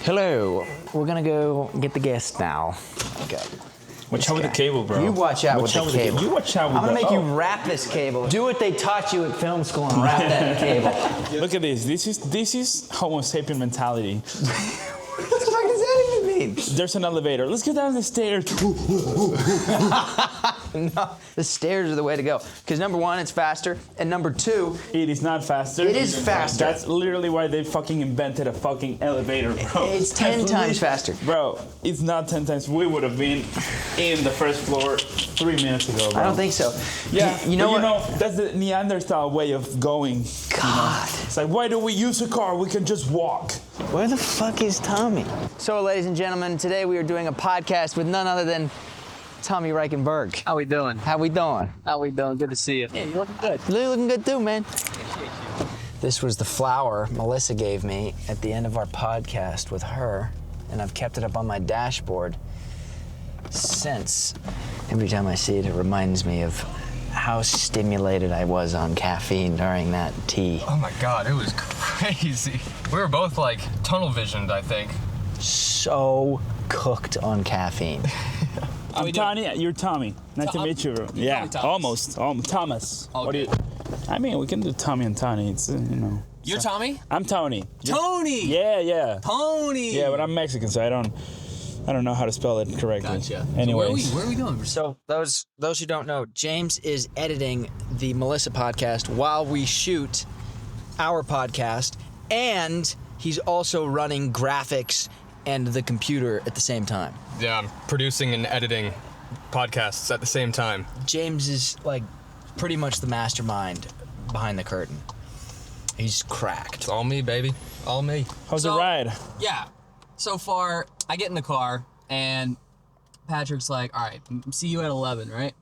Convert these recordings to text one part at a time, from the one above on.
Hello. We're gonna go get the guest now. Okay. Watch out with the cable, bro. You watch out with the cable. You watch out with I'm gonna make you wrap this cable. Do what they taught you at film school and wrap that cable. Look at this. This is Homo sapien mentality. What the fuck does that even mean? There's an elevator. Let's get down the stairs. No, the stairs are the way to go. Because number one, it's faster, and number two, it is not faster. It is faster. That's literally why they fucking invented a fucking elevator, bro. It's 10 times faster. Bro, it's not 10 times. We would have been in the first floor 3 minutes ago, bro. I don't think so. Yeah, you know what? That's the Neanderthal way of going. God. It's like, why do we use a car? We can just walk. Where the fuck is Tommy? So, ladies and gentlemen, today we are doing a podcast with none other than Tommy Rechenberg. How we doing? How we doing? How we doing? Good to see you. Yeah, you're looking good. You're looking good too, man. This was the flower Melissa gave me at the end of our podcast with her, and I've kept it up on my dashboard since. Every time I see it, it reminds me of how stimulated I was on caffeine during that tea. Oh my God, it was crazy. We were both like tunnel visioned, I think. So cooked on caffeine. I'm Tony. You're Tommy. Nice to meet you, bro. Yeah, almost. Thomas. All what do you? I mean, we can do Tommy and Tony. It's You're Tommy? I'm Tony. Tony. Yeah. Tony. Yeah, but I'm Mexican, so I don't know how to spell it correctly. Gotcha. Anyways. So where are we going? So those who don't know, James is editing the Melissa podcast while we shoot our podcast, and he's also running graphics and the computer at the same time. Yeah, I'm producing and editing podcasts at the same time. James is like pretty much the mastermind behind the curtain. He's cracked. It's all me, baby. All me. How's the ride? Yeah. So far, I get in the car, and Patrick's like, all right, see you at 11, right?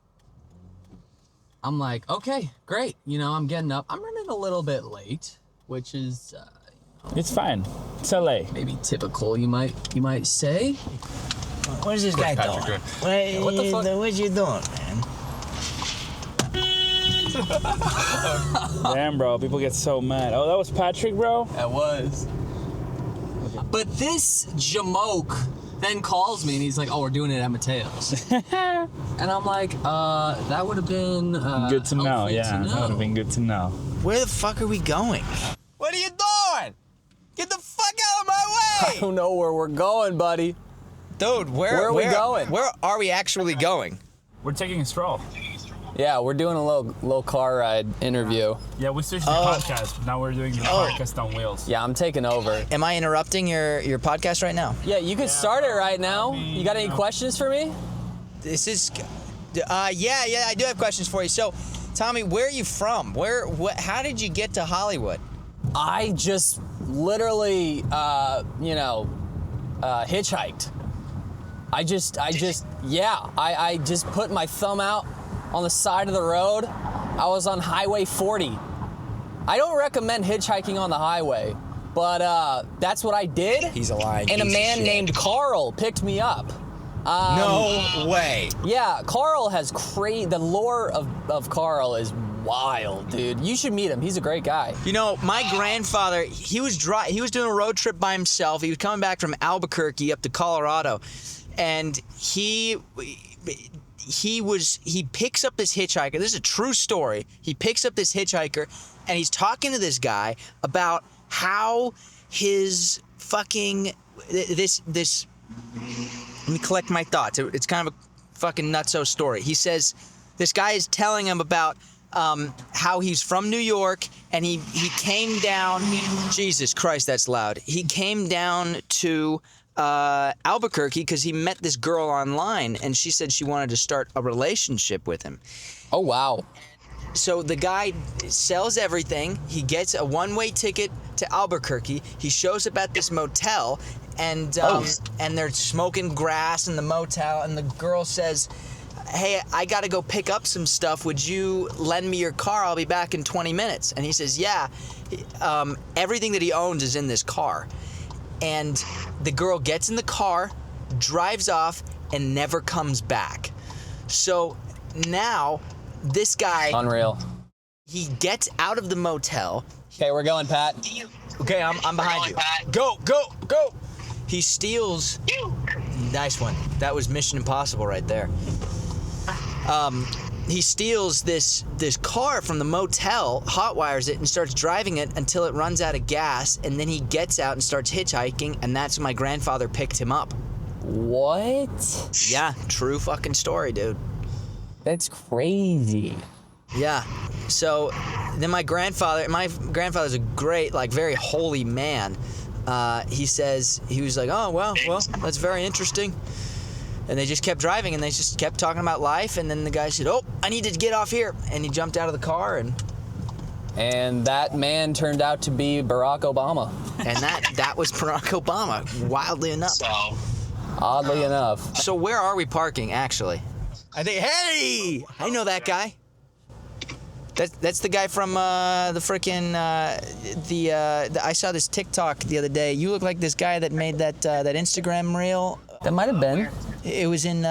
I'm like, okay, great. You know, I'm getting up. I'm running a little bit late, which is... It's fine. It's LA. maybe typical, you might say. What is this guy Patrick doing? doing? What the fuck? What you doing, man? Damn, bro. People get so mad. Oh, that was Patrick, bro? That was. But this jamoke then calls me and he's like, oh, we're doing it at Mateo's. And I'm like, that would have been Good to know. helpful Yeah, to know. that would have been good to know. Where the fuck are we going? What are you doing? Get the fuck out of my way! I don't know where we're going, buddy. Dude, where are we going? Where are we actually going? We're taking a stroll. Yeah, we're doing a little car ride interview. Yeah, we switched the podcast. Now we're doing the podcast on wheels. Yeah, I'm taking over. Am I interrupting your podcast right now? Yeah, you can start it right now. You got any questions for me? This is, yeah, I do have questions for you. So, Tommy, where are you from? How did you get to Hollywood? I just literally, hitchhiked. I just put my thumb out on the side of the road. I was on Highway 40. I don't recommend hitchhiking on the highway, but that's what I did. He's a lying And a piece of man shit. named Carl picked me up. No way. Yeah, Carl has the lore of Carl is wild, dude. You should meet him. He's a great guy. You know, my grandfather, he was doing a road trip by himself. He was coming back from Albuquerque up to Colorado, and he picks up this hitchhiker. This is a true story. He picks up this hitchhiker, and he's talking to this guy about how his fucking this. Let me collect my thoughts. It's kind of a fucking nutso story. He says this guy is telling him about how he's from New York, and he came down. Jesus Christ, that's loud. He came down to Albuquerque because he met this girl online, and she said she wanted to start a relationship with him. Oh, wow. So the guy sells everything. He gets a one-way ticket to Albuquerque. He shows up at this motel, and they're smoking grass in the motel, and the girl says, hey, I got to go pick up some stuff. Would you lend me your car? I'll be back in 20 minutes. And he says, yeah. Everything that he owns is in this car. And the girl gets in the car, drives off, and never comes back. So now this guy... Unreal. He gets out of the motel. Okay, we're going, Pat. Okay, I'm behind you. Go. he steals. Nice one. That was Mission Impossible right there. He steals this car from the motel, hotwires it, and starts driving it until it runs out of gas, and then he gets out and starts hitchhiking, and that's when my grandfather picked him up. What? Yeah, true fucking story, dude. That's crazy. Yeah. So then my grandfather's a great, like, very holy man. He was like, oh, well, that's very interesting. And they just kept driving, and they just kept talking about life, and then the guy said, oh, I need to get off here. And he jumped out of the car, And that man turned out to be Barack Obama. and that was Barack Obama, wildly enough. So, Oddly enough. So where are we parking, actually? I think, hey, I know that guy. That's the guy from the frickin' I saw this TikTok the other day. You look like this guy that made that Instagram reel. That might have been. It was in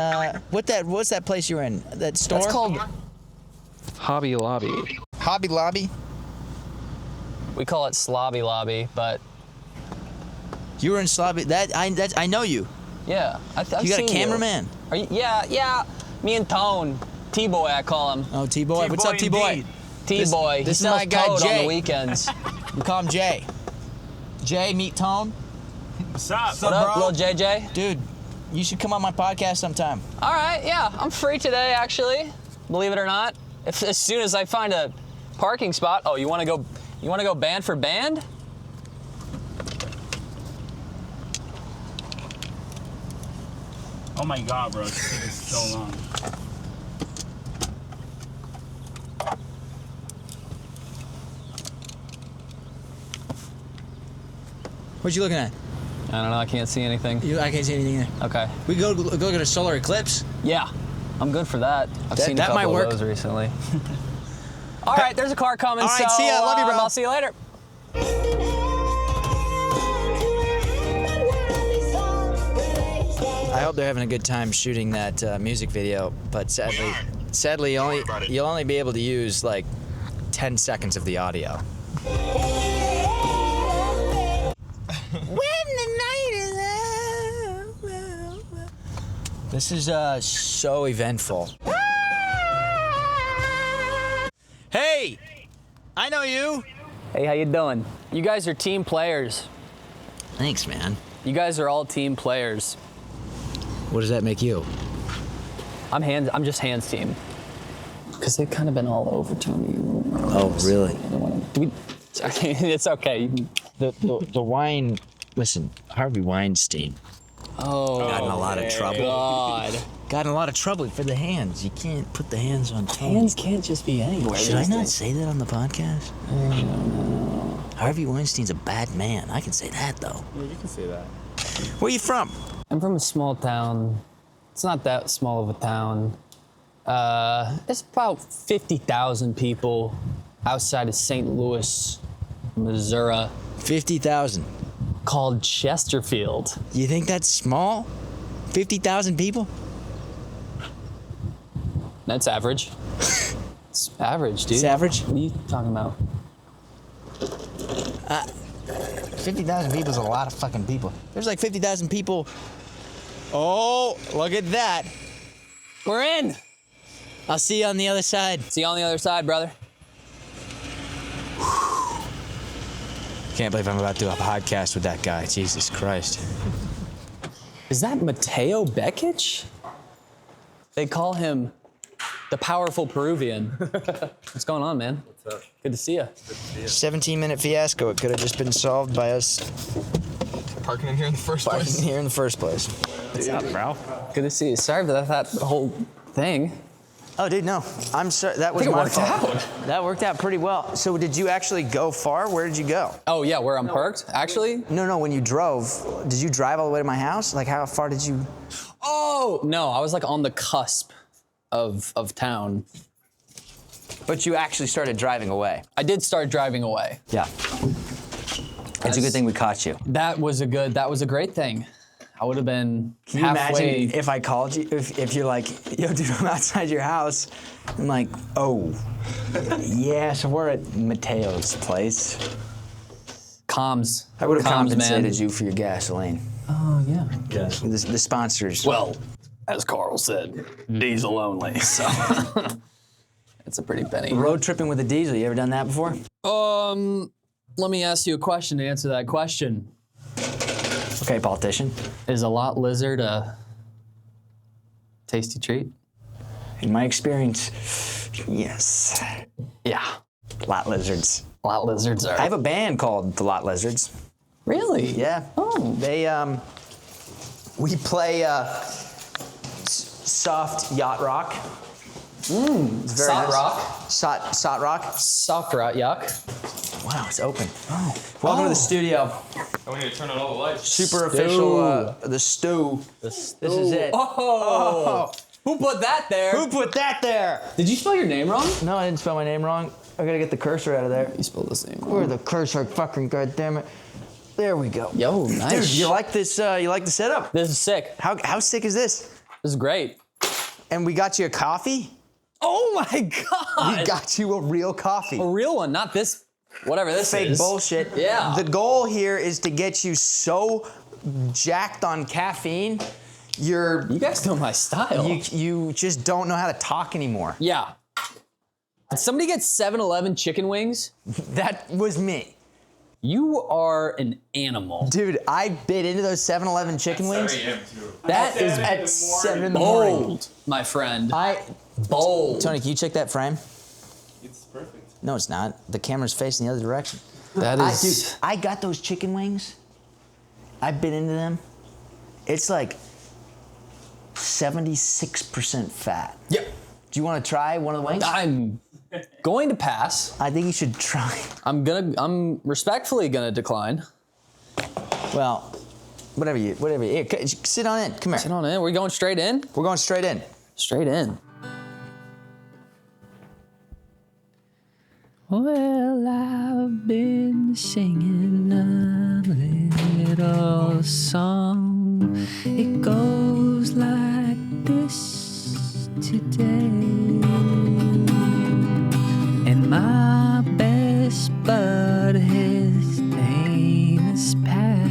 what's that place you were in? That store? That's called. Hobby Lobby. Hobby Lobby. We call it Slobby Lobby, but You were in Slobby. I know you. yeah. I've You got a seen cameraman. Are you? Yeah. Me and Tone, T-Boy, I call him. Oh, T-Boy. What's up, T-Boy? T-Boy. This he is my sells guy Toad on Jay. the weekends. We call him Jay. Jay, meet Tone. What's up? What up, bro? little JJ? Dude, you should come on my podcast sometime. All right, yeah, I'm free today, actually. Believe it or not. As soon as I find a parking spot. Oh, you want to go band for band? Oh my God, bro. It's taking so long. What you looking at? I don't know. I can't see anything. I can't see anything there. Okay. We go look at a solar eclipse. Yeah, I'm good for that. I've seen a that couple might work. of those recently. All right, there's a car coming. All right, so, see ya. Love you, bro. I'll see you later. I hope they're having a good time shooting that music video, but sadly, you'll only be able to use like 10 seconds of the audio. This is so eventful. Hey, I know you. Hey, how you doing? You guys are team players. Thanks, man. You guys are all team players. What does that make you? I'm just hands team. Cause they've kind of been all over Tony. Oh, really? It's okay. The wine. Listen, Harvey Weinstein. Oh, Got in a lot of trouble. God. Got in a lot of trouble for the hands. You can't put the hands on Tony. Hands can't just be anywhere. Should I these not days. say that on the podcast? I don't know. Harvey Weinstein's a bad man. I can say that, though. Yeah, you can say that. Where you from? I'm from a small town. It's not that small of a town. It's about 50,000 people outside of St. Louis, Missouri, 50,000. called Chesterfield. You think that's small? 50,000 people? That's average. It's average, dude. It's average? What are you talking about? 50,000 people is a lot of fucking people. There's like 50,000 people. Oh, look at that. We're in. I'll see you on the other side. See you on the other side, brother. Can't believe I'm about to do a podcast with that guy. Jesus Christ. Is that Mateo Bekic? They call him the powerful Peruvian. What's going on, man? What's up? Good to see you. 17-minute fiasco. It could have just been solved by us Parking in here in the first parking place. here in the first place. What's up, bro? Good to see you. Sorry for that whole thing. Oh, dude, no. I'm sorry. That was I think it my worked fault. out. That worked out pretty well. So did you actually go far? Where did you go? Oh, yeah, where I'm parked, actually? No, when you drove, did you drive all the way to my house? Like, how far did you? Oh! No, I was like on the cusp of town. But you actually started driving away. I did start driving away. Yeah. It's a good thing we caught you. That was a great thing. I would have been Can you halfway. imagine if I called you, if you're like, yo, dude, I'm outside your house. I'm like, oh, yeah, so we're at Mateo's place. comms. I would have comms, compensated man. you for your gasoline. Oh yeah. The sponsors. Well, as Carl said, diesel only. So it's a pretty penny. Road tripping with a diesel. You ever done that before? Let me ask you a question to answer that question. Okay, politician. Is a lot lizard a tasty treat? In my experience, yes. Yeah. Lot lizards. Lot lizards are. I have a band called the Lot Lizards. Really? Yeah. Oh. They we play soft yacht rock. It's very Soft nice. rock. Soft rock. Soft rock. Yuck. Wow, it's open. Oh. Welcome to the studio. And we need to turn on all the lights. Super official. The stew. This is it. Oh. Who put that there? Who put that there? Did you spell your name wrong? No, I didn't spell my name wrong. I gotta get the cursor out of there. You spelled the same. Where the cursor? Fucking goddammit. There we go. Yo, nice. Dude, you like this? You like the setup? This is sick. How sick is this? This is great. And we got you a coffee. Oh my god. We got you a real coffee. A real one, not this. Whatever this Fake is. bullshit. Yeah. The goal here is to get you so jacked on caffeine, You guys know my style. you just don't know how to talk anymore. Yeah. Did somebody get 7-Eleven chicken wings? That was me. You are an animal. Dude, I bit into those 7-Eleven chicken wings. That is At 7 in the morning. bold, my friend. Bold. Tony, can you check that frame? It's perfect. No, it's not. The camera's facing the other direction. That is. Dude, I got those chicken wings. I bit into them. It's like 76% fat. Yeah. Do you want to try one of the wings? I'm going to pass. I think you should try. I'm respectfully gonna decline. Well, whatever you. Here, sit on in. Come here. Sit on in. We're going straight in? We're going straight in. Straight in. Well, I've been singing a little song. It goes like this today. And my best bud, his name is Pat.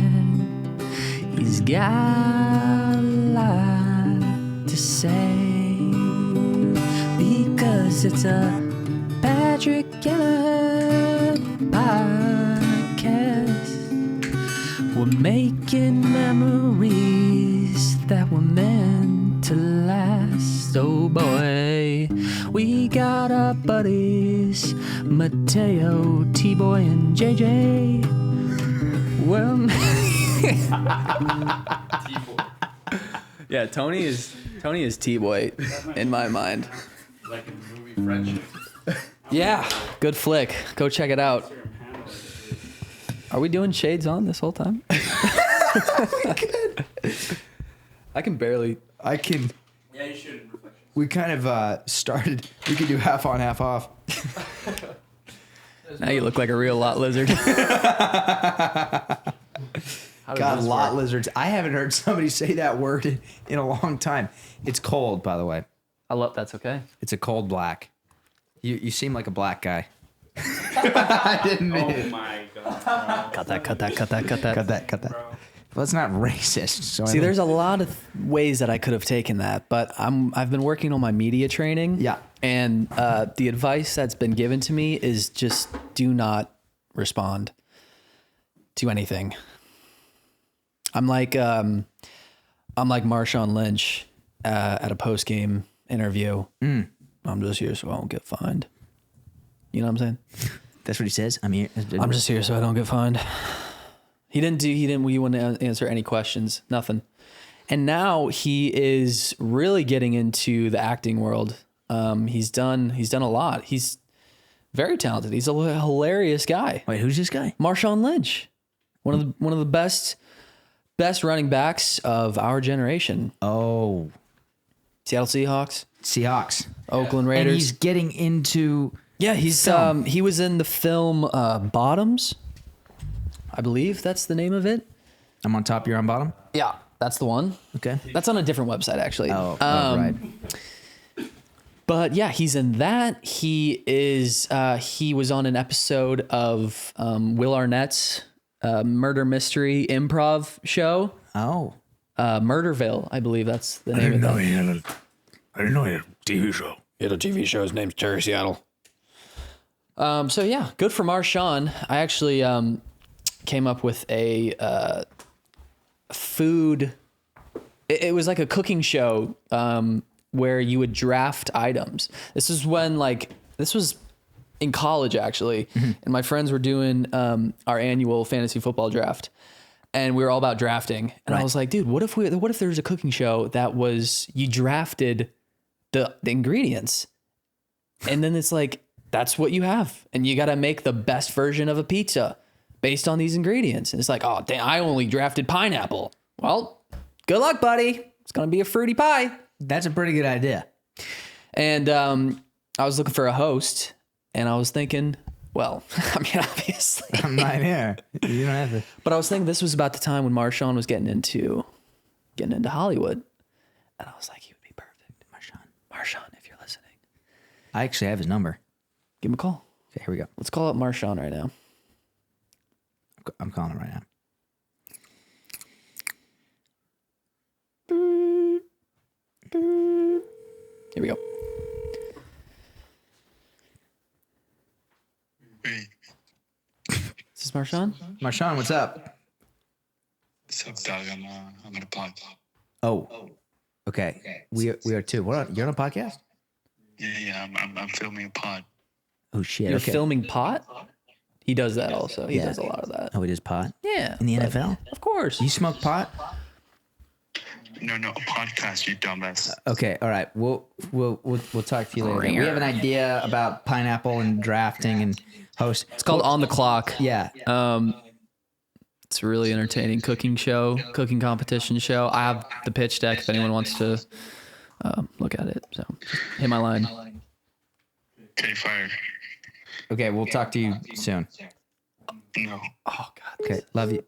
He's got a lot to say because it's a Patrick Keleher podcast. We're making memories that were meant to last. Oh boy, we got our buddies Mateo, T-Boy, and JJ. Well, yeah, Tony is T-Boy in my mind. Like in the movie Friendship. Yeah, good flick. Go check it out. Are we doing shades on this whole time? I can barely. I can. Yeah, you should in reflection. We kind of started. We could do half on, half off. Now you look like a real lot lizard. God, lot lizards. I haven't heard somebody say that word in a long time. It's cold, by the way. I love that's okay. It's a cold black. You seem like a black guy. I didn't mean Oh it. my god. Cut that. Cut that. Well, it's not racist. So See, there's a lot of ways that I could have taken that, but I've been working on my media training. Yeah. And the advice that's been given to me is just do not respond to anything. I'm like Marshawn Lynch at a post game interview. I'm just here so I don't get fined. You know what I'm saying? That's what he says. I'm here. I'm just here so I don't get fined. He wouldn't answer any questions, nothing. And now he is really getting into the acting world. He's done a lot. He's very talented. He's a hilarious guy. Wait, who's this guy? Marshawn Lynch, one of the best running backs of our generation. Oh, Seattle Seahawks, Oakland Raiders. And he's getting into. Yeah, he's film. He was in the film Bottoms. I believe that's the name of it. I'm on top. You're on bottom. Yeah, that's the one. Okay. That's on a different website actually. Oh, right. But yeah, he's in that. He was on an episode of Will Arnett's murder mystery improv show. Oh. Murderville, I believe that's the name of it. I didn't know he had a TV show. He had a TV show. His name's Terry Seattle. So yeah, good for Marshawn. I actually came up with a food. It was like a cooking show where you would draft items. This was in college actually, and my friends were doing our annual fantasy football draft, and we were all about drafting. And I was like, dude, what if there was a cooking show that was you drafted the ingredients, and then it's like that's what you have, and you got to make the best version of a pizza based on these ingredients. And it's like, oh, damn, I only drafted pineapple. Well, good luck, buddy. It's gonna be a fruity pie. That's a pretty good idea. And I was looking for a host, and I was thinking, well, I mean, obviously, I'm not here. You don't have to. but I was thinking this was about the time when Marshawn was getting into Hollywood, and I was like, he would be perfect. Marshawn, if you're listening, I actually have his number. give him a call. Okay, here we go. Let's call up Marshawn right now. I'm calling him right now. Here we go. Wait, Is this Marshawn? Marshawn, what's up? what's up, Doug? I'm in a pod. Oh, okay. We are too. You're on a podcast? Yeah, I'm filming a pod. Oh shit. You're okay. filming pot? He does that also. He does a lot of that. Oh, it is pot? Yeah. In the NFL? Of course. You smoke pot? No, a podcast, you dumbass. Okay, all right. We'll talk to you later. We have an idea about pineapple and drafting and host. It's called On the Clock. Yeah. It's a really entertaining cooking competition show. I have the pitch deck if anyone wants to look at it. So just hit my line. Okay, fire. Okay, we'll talk to you soon. No. Oh God. Okay, love you.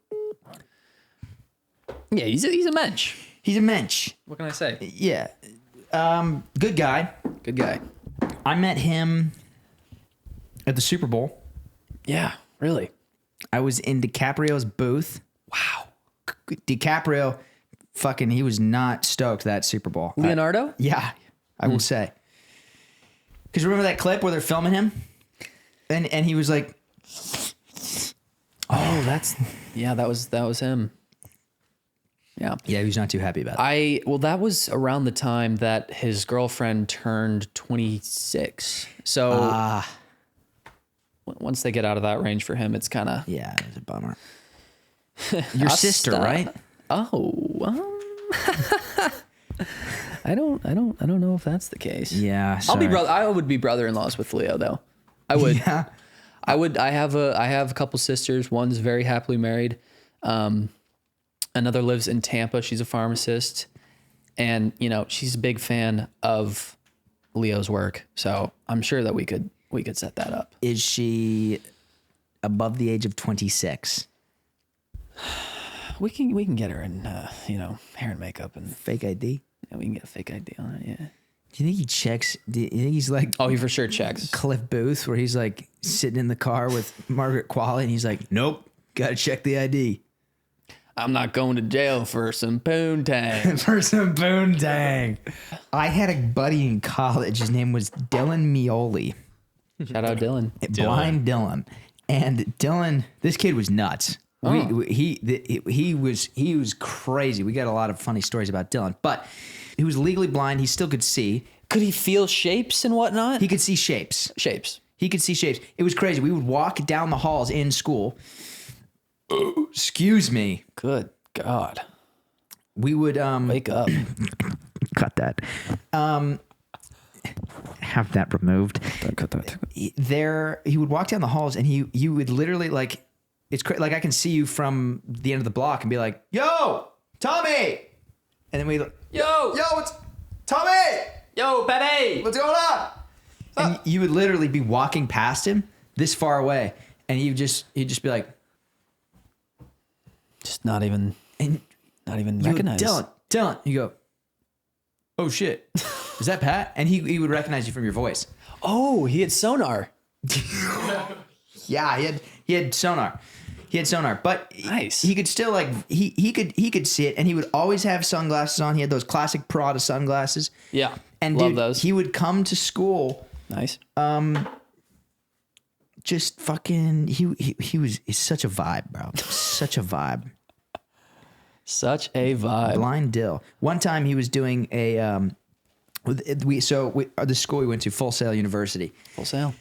Yeah, he's a mensch. He's a mensch. What can I say? Yeah. Good guy. Good guy. I met him at the Super Bowl. Yeah, really. I was in DiCaprio's booth. Wow. DiCaprio, he was not stoked that Super Bowl. Leonardo? Yeah, I will say. Because remember that clip where they're filming him? And he was like, Oh, that was him. Yeah. yeah, he was not too happy about it. That was around the time that his girlfriend turned 26. So once they get out of that range for him, it's kind of Yeah, it was a bummer. Your sister, right? Oh, I don't know if that's the case. Yeah, I would be brother-in-laws with Leo though. I would. Yeah. I would. I have a couple sisters. One's very happily married. Another lives in Tampa. She's a pharmacist, and she's a big fan of Leo's work. So I'm sure that we could set that up. Is she above the age of 26? We can get her in hair and makeup and Fake ID? we can get a fake ID on it. Yeah. Do you think he checks? Do you think he's like Oh, he for sure checks. Cliff Booth, where he's like sitting in the car with Margaret Qualley, and he's like, "Nope, gotta check the ID I'm not going to jail for some poontang. for some poontang." I had a buddy in college. His name was Dylan Mioli. Shout out Dylan. Blind Dylan. And Dylan, this kid was nuts. He was crazy. We got a lot of funny stories about Dylan, but he was legally blind. He still could see. Could he feel shapes and whatnot? He could see shapes. Shapes. He could see shapes. It was crazy. We would walk down the halls in school. Excuse me. Good God. We would Wake up. cut that. Have that removed. Don't cut that. He would walk down the halls, and you would literally like, it's crazy. Like I can see you from the end of the block and be like, "Yo, Tommy," and then yo, it's Tommy. Yo, Betty. What's going on? And you would literally be walking past him this far away, and he'd just be like, Just not even you recognize. would, Dylan. You go, "Oh shit, is that Pat?" And he would recognize you from your voice. Oh, he had sonar. Yeah, he had sonar. He had sonar, but Nice. he could still like he could see it, and he would always have sunglasses on. He had those classic Prada sunglasses. Yeah. And Love dude, those. he would come to school Nice. just fucking he's such a vibe, bro. Such a vibe. Such a vibe. Blind Dill. One time he was doing a the school we went to, Full Sail University. Full Sail.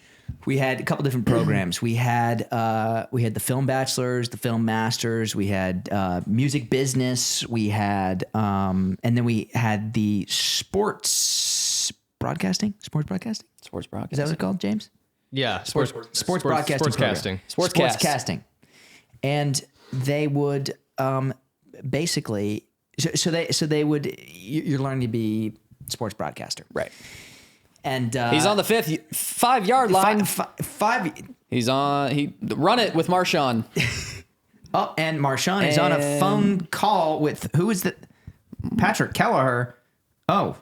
We had a couple different programs. We had the film bachelors, the film masters. We had music business. We had and then we had the sports broadcasting. Sports broadcasting. Sports broadcasting. Is that what it's called, James? Yeah, Sports broadcasting. Sportscasting. Sportscasting. And they would basically so they would you're learning to be sports broadcaster, Right. and He's on the 5-yard line. five. He's on. He run it with Marshawn. Oh, and Marshawn is on a phone call with who is that? Patrick Keleher. Oh,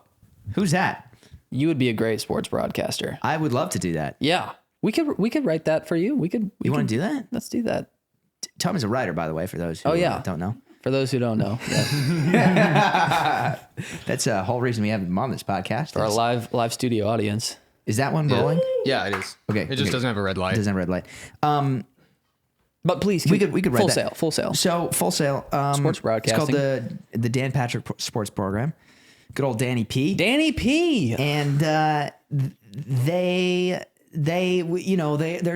who's that? You would be a great sports broadcaster. I would love to do that. Yeah, we could write that for you. You want to do that? Let's do that. Tom is a writer, by the way, for those who don't know. For those who don't know, yeah. That's the whole reason we have him on this podcast. For our live studio audience. Is that one rolling? Yeah, it is. Okay, It just doesn't have a red light. It doesn't have a red light. But please, We could write full that. sale, full sale. So Full Sail Sports broadcasting. It's called the Dan Patrick Sports Program. Good old Danny P. Danny P. And they're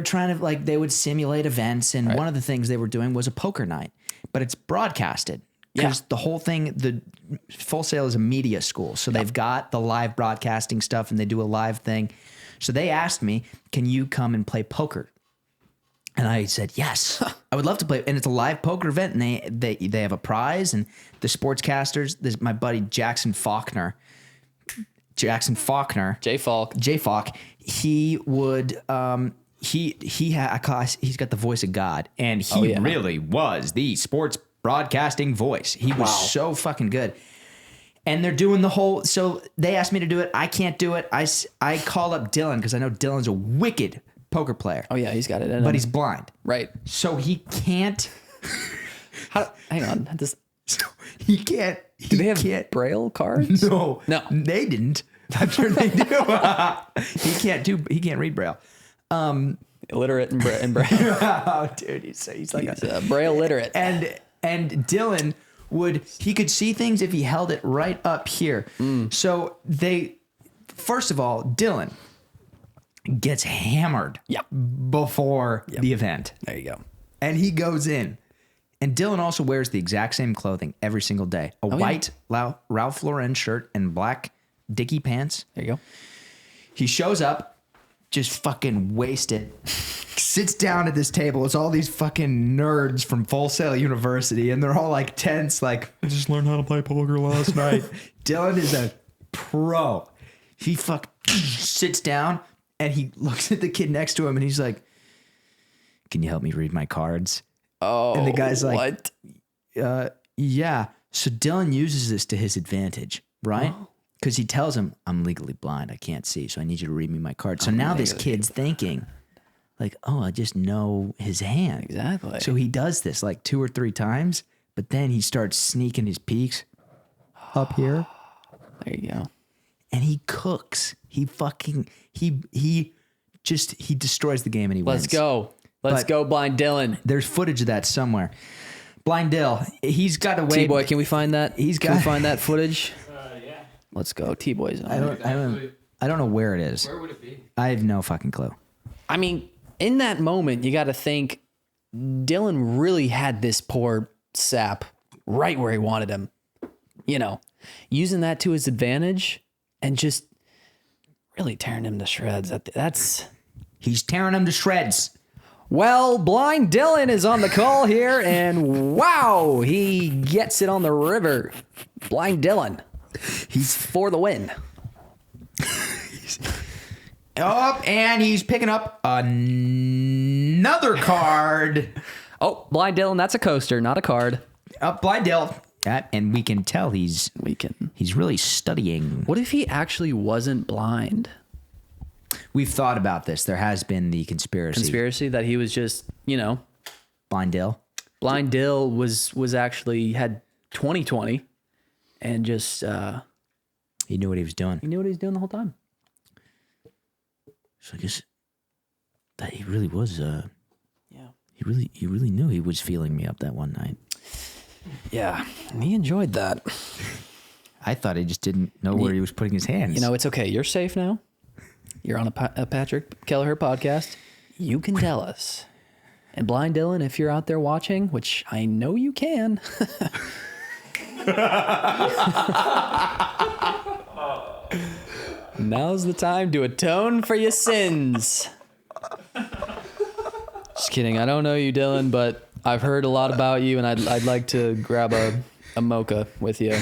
trying to like they would simulate events, and one of the things they were doing was a poker night, but it's broadcasted because the whole thing, the Full Sail is a media school, so they've got the live broadcasting stuff, and they do a live thing. So they asked me, "Can you come and play poker?" And I said, "Yes, I would love to play." And it's a live poker event, and they have a prize, and the sportscasters. There's my buddy Jackson Faulkner. J. Falk. He would he's got the voice of God, and he really was the sports broadcasting voice. He was so fucking good. And they're doing the whole, so they asked me to do it. I can't do it. I call up Dylan because I know Dylan's a wicked poker player. Oh yeah, he's got it in But him. he's blind. Right. So he can't Hang on. he can't Do they have Braille cards? No. No. They didn't. I'm sure they do. He can't read Braille. Illiterate and Braille. Oh, dude, he's like He's Braille literate. and Dylan he could see things if he held it right up here. So first of all, Dylan gets hammered before the event. There you go. And he goes in. And Dylan also wears the exact same clothing every single day. A white Ralph Lauren shirt and black Dickie pants. There you go. He shows up, just fucking wasted, sits down at this table. It's all these fucking nerds from Full Sail University, and they're all like tense, like, I just learned how to play poker last night. Dylan is a pro. He sits down, and he looks at the kid next to him, and he's like, "Can you help me read my cards?" Oh, And the guy's like, what? Yeah. So Dylan uses this to his advantage, right? Because he tells him, "I'm legally blind. I can't see. So I need you to read me my card." So now this kid's thinking like, "Oh, I just know his hand." Exactly. So he does this like 2 or 3 times, but then he starts sneaking his peeks up here. There you go. And he cooks. He destroys the game and he wins. Let's go. Let's go, Blind Dylan. There's footage of that somewhere. Blind Dill, he's got a way. T-Boy, can we find that? Can we find that footage? Yeah. Let's go. T-Boy's on. I don't know where it is. Where would it be? I have no fucking clue. I mean, in that moment, you got to think Dylan really had this poor sap right where he wanted him. You know, using that to his advantage and just really tearing him to shreds. He's tearing him to shreds. Well, Blind Dylan is on the call here, and wow, he gets it on the river. Blind Dylan. He's for the win. And he's picking up another card. Oh, Blind Dylan, that's a coaster, not a card. Blind Dill. And we can tell he's really studying. What if he actually wasn't blind? We've thought about this. There has been the conspiracy. Conspiracy that he was just, Blind Dill. Blind Dill was actually had 20/20, and just He knew what he was doing. he knew what he was doing the whole time. So I guess that he really was. Yeah. He really knew he was feeling me up that one night. Yeah, and he enjoyed that. I thought he just didn't know where he was putting his hands. You know, it's okay. You're safe now. You're on a Patrick Keleher podcast. You can tell us. And Blind Dylan, if you're out there watching, which I know you can. Now's the time to atone for your sins. Just kidding. I don't know you, Dylan, but I've heard a lot about you, and I'd like to grab a mocha with you.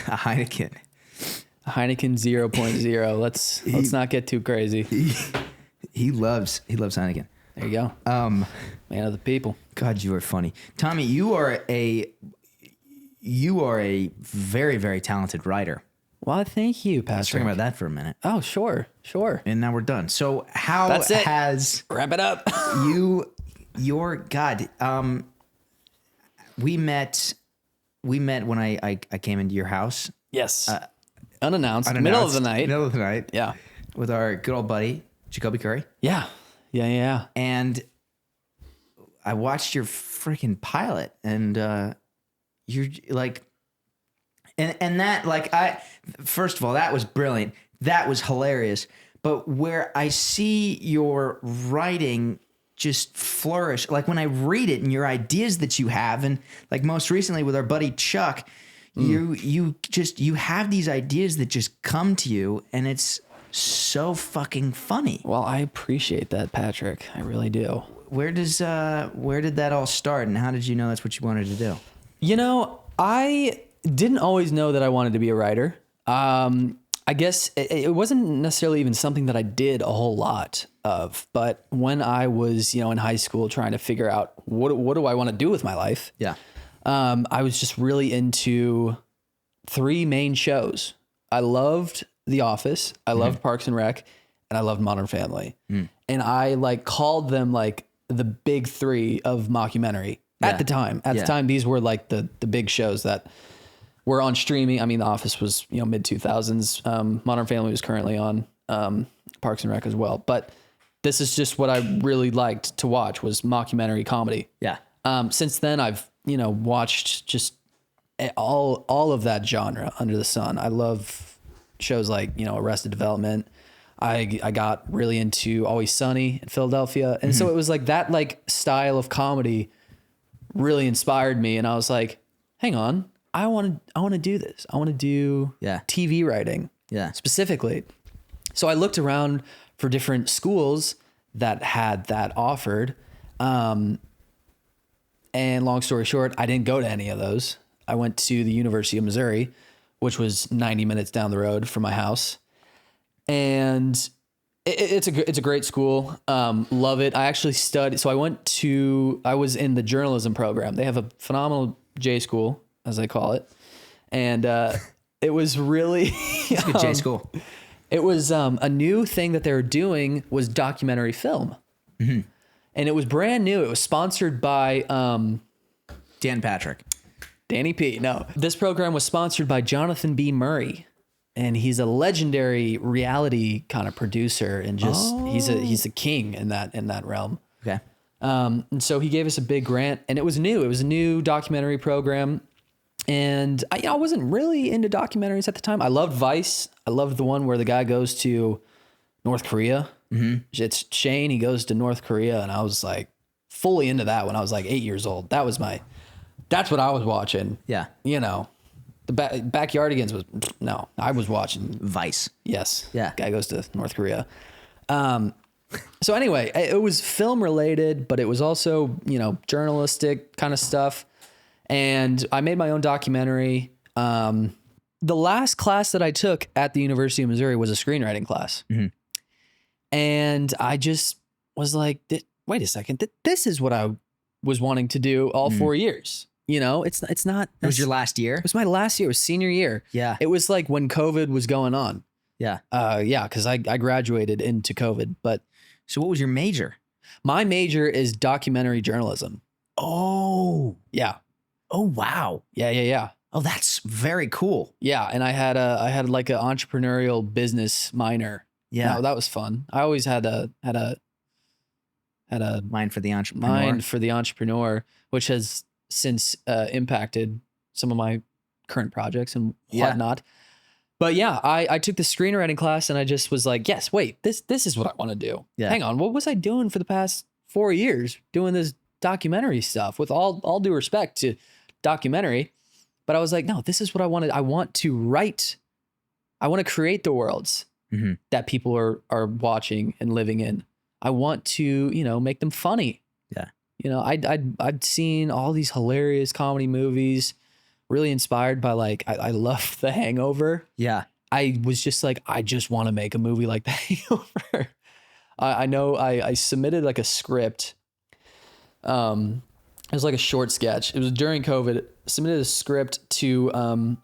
A Heineken. A Heineken 0.0. Let's not get too crazy. He loves Heineken. There you go. Man of the people. God, you are funny, Tommy. You are a very, very talented writer. Well, thank you, Patrick. Let's talk about that for a minute. Oh, sure. And now we're done. So how That's it. has Wrap it up. your God? We met when I came into your house. Yes. Unannounced. Middle of the night. Middle of the night. Yeah. With our good old buddy Jacoby Curry. Yeah. Yeah. And I watched your freaking pilot, and you're like, and that, like, first of all, that was brilliant. That was hilarious. But where I see your writing just flourish, like when I read it and your ideas that you have, and like most recently with our buddy Chuck, you have these ideas that just come to you, and it's so fucking funny. Well, I appreciate that, Patrick. I really do. Where did that all start, and how did you know that's what you wanted to do? You know, I didn't always know that I wanted to be a writer. I guess it wasn't necessarily even something that I did a whole lot of, but when I was, in high school trying to figure out what do I want to do with my life? Yeah. I was just really into 3 main shows. I loved The Office, I loved Parks and Rec, and I loved Modern Family. And I called them the big 3 of mockumentary at the time. At the time, these were the big shows that were on streaming. I mean, The Office was, mid 2000s. Modern Family was currently on Parks and Rec as well. But this is just what I really liked to watch, was mockumentary comedy. Yeah. Since then, I've, watched just all of that genre under the sun. I love shows like, Arrested Development. I got really into Always Sunny in Philadelphia. And so it was that style of comedy really inspired me. And I was like, hang on, I want to do this. I want to do TV writing specifically. So I looked around for different schools that had that offered. And long story short, I didn't go to any of those. I went to the University of Missouri, which was 90 minutes down the road from my house. And it's a great school. Love it. I actually studied. So I was in the journalism program. They have a phenomenal J school, as they call it. And it was really It's a good J school. It was a new thing that they were doing was documentary film. And it was brand new. It was sponsored by Dan Patrick. Danny P. No, this program was sponsored by Jonathan B. Murray, and he's a legendary reality kind of producer, and just he's a king in that realm. Okay. And so he gave us a big grant, and it was new. It was a new documentary program, and I wasn't really into documentaries at the time. I loved Vice. I loved the one where the guy goes to North Korea. It's Shane. He goes to North Korea, and I was fully into that when I was 8 years old. That's what I was watching. Yeah. The Backyardigans was, no, I was watching Vice. Yes. Yeah. Guy goes to North Korea. So anyway, it was film related, but it was also, journalistic kind of stuff. And I made my own documentary. The last class that I took at the University of Missouri was a screenwriting class. And I just was like, wait a second, this is what I was wanting to do all 4 years. It's not. It was your last year? It was my last year. It was senior year. Yeah. It was when COVID was going on. Yeah. Because I graduated into COVID. But so what was your major? My major is documentary journalism. Oh. Yeah. Oh, wow. Yeah. Oh, that's very cool. Yeah, and I had like an entrepreneurial business minor. Yeah. that was fun. I always had a Mind for the entrepreneur. mind for the entrepreneur, which has since impacted some of my current projects and whatnot. But yeah, I took the screenwriting class and I just was like, yes, wait, this is what I want to do. Yeah. Hang on, what was I doing for the past 4 years doing this documentary stuff? With all due respect to documentary, but I was like, no, this is what I wanted. I want to write. I want to create the worlds that people are watching and living in. I want to, make them funny. Yeah. I'd seen all these hilarious comedy movies, really inspired by like, I love The Hangover. Yeah. I was just like, I just want to make a movie like The Hangover. I know I submitted like a script. It was like a short sketch. It was during COVID. Submitted a script to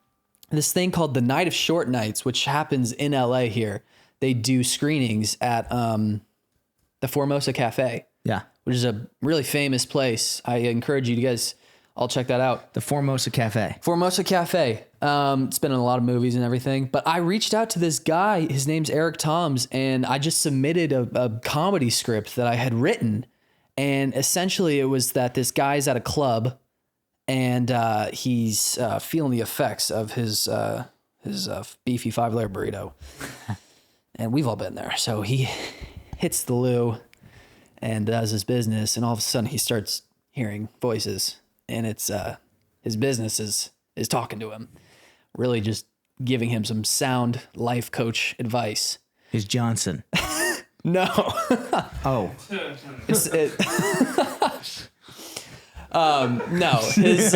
this thing called the Night of Short Nights, which happens in LA here. They do screenings at the Formosa Cafe. Yeah. Which is a really famous place. I encourage you guys all check that out. The Formosa Cafe. Formosa Cafe. It's been in a lot of movies and everything. But I reached out to this guy. His name's Eric Toms, and I just submitted a comedy script that I had written. And essentially, it was that this guy's at a club, and he's feeling the effects of his beefy 5-layer burrito. And we've all been there. So he hits the loo and does his business, and all of a sudden he starts hearing voices, and it's his business is talking to him, really just giving him some sound life coach advice. Is Johnson. No. Oh. No, his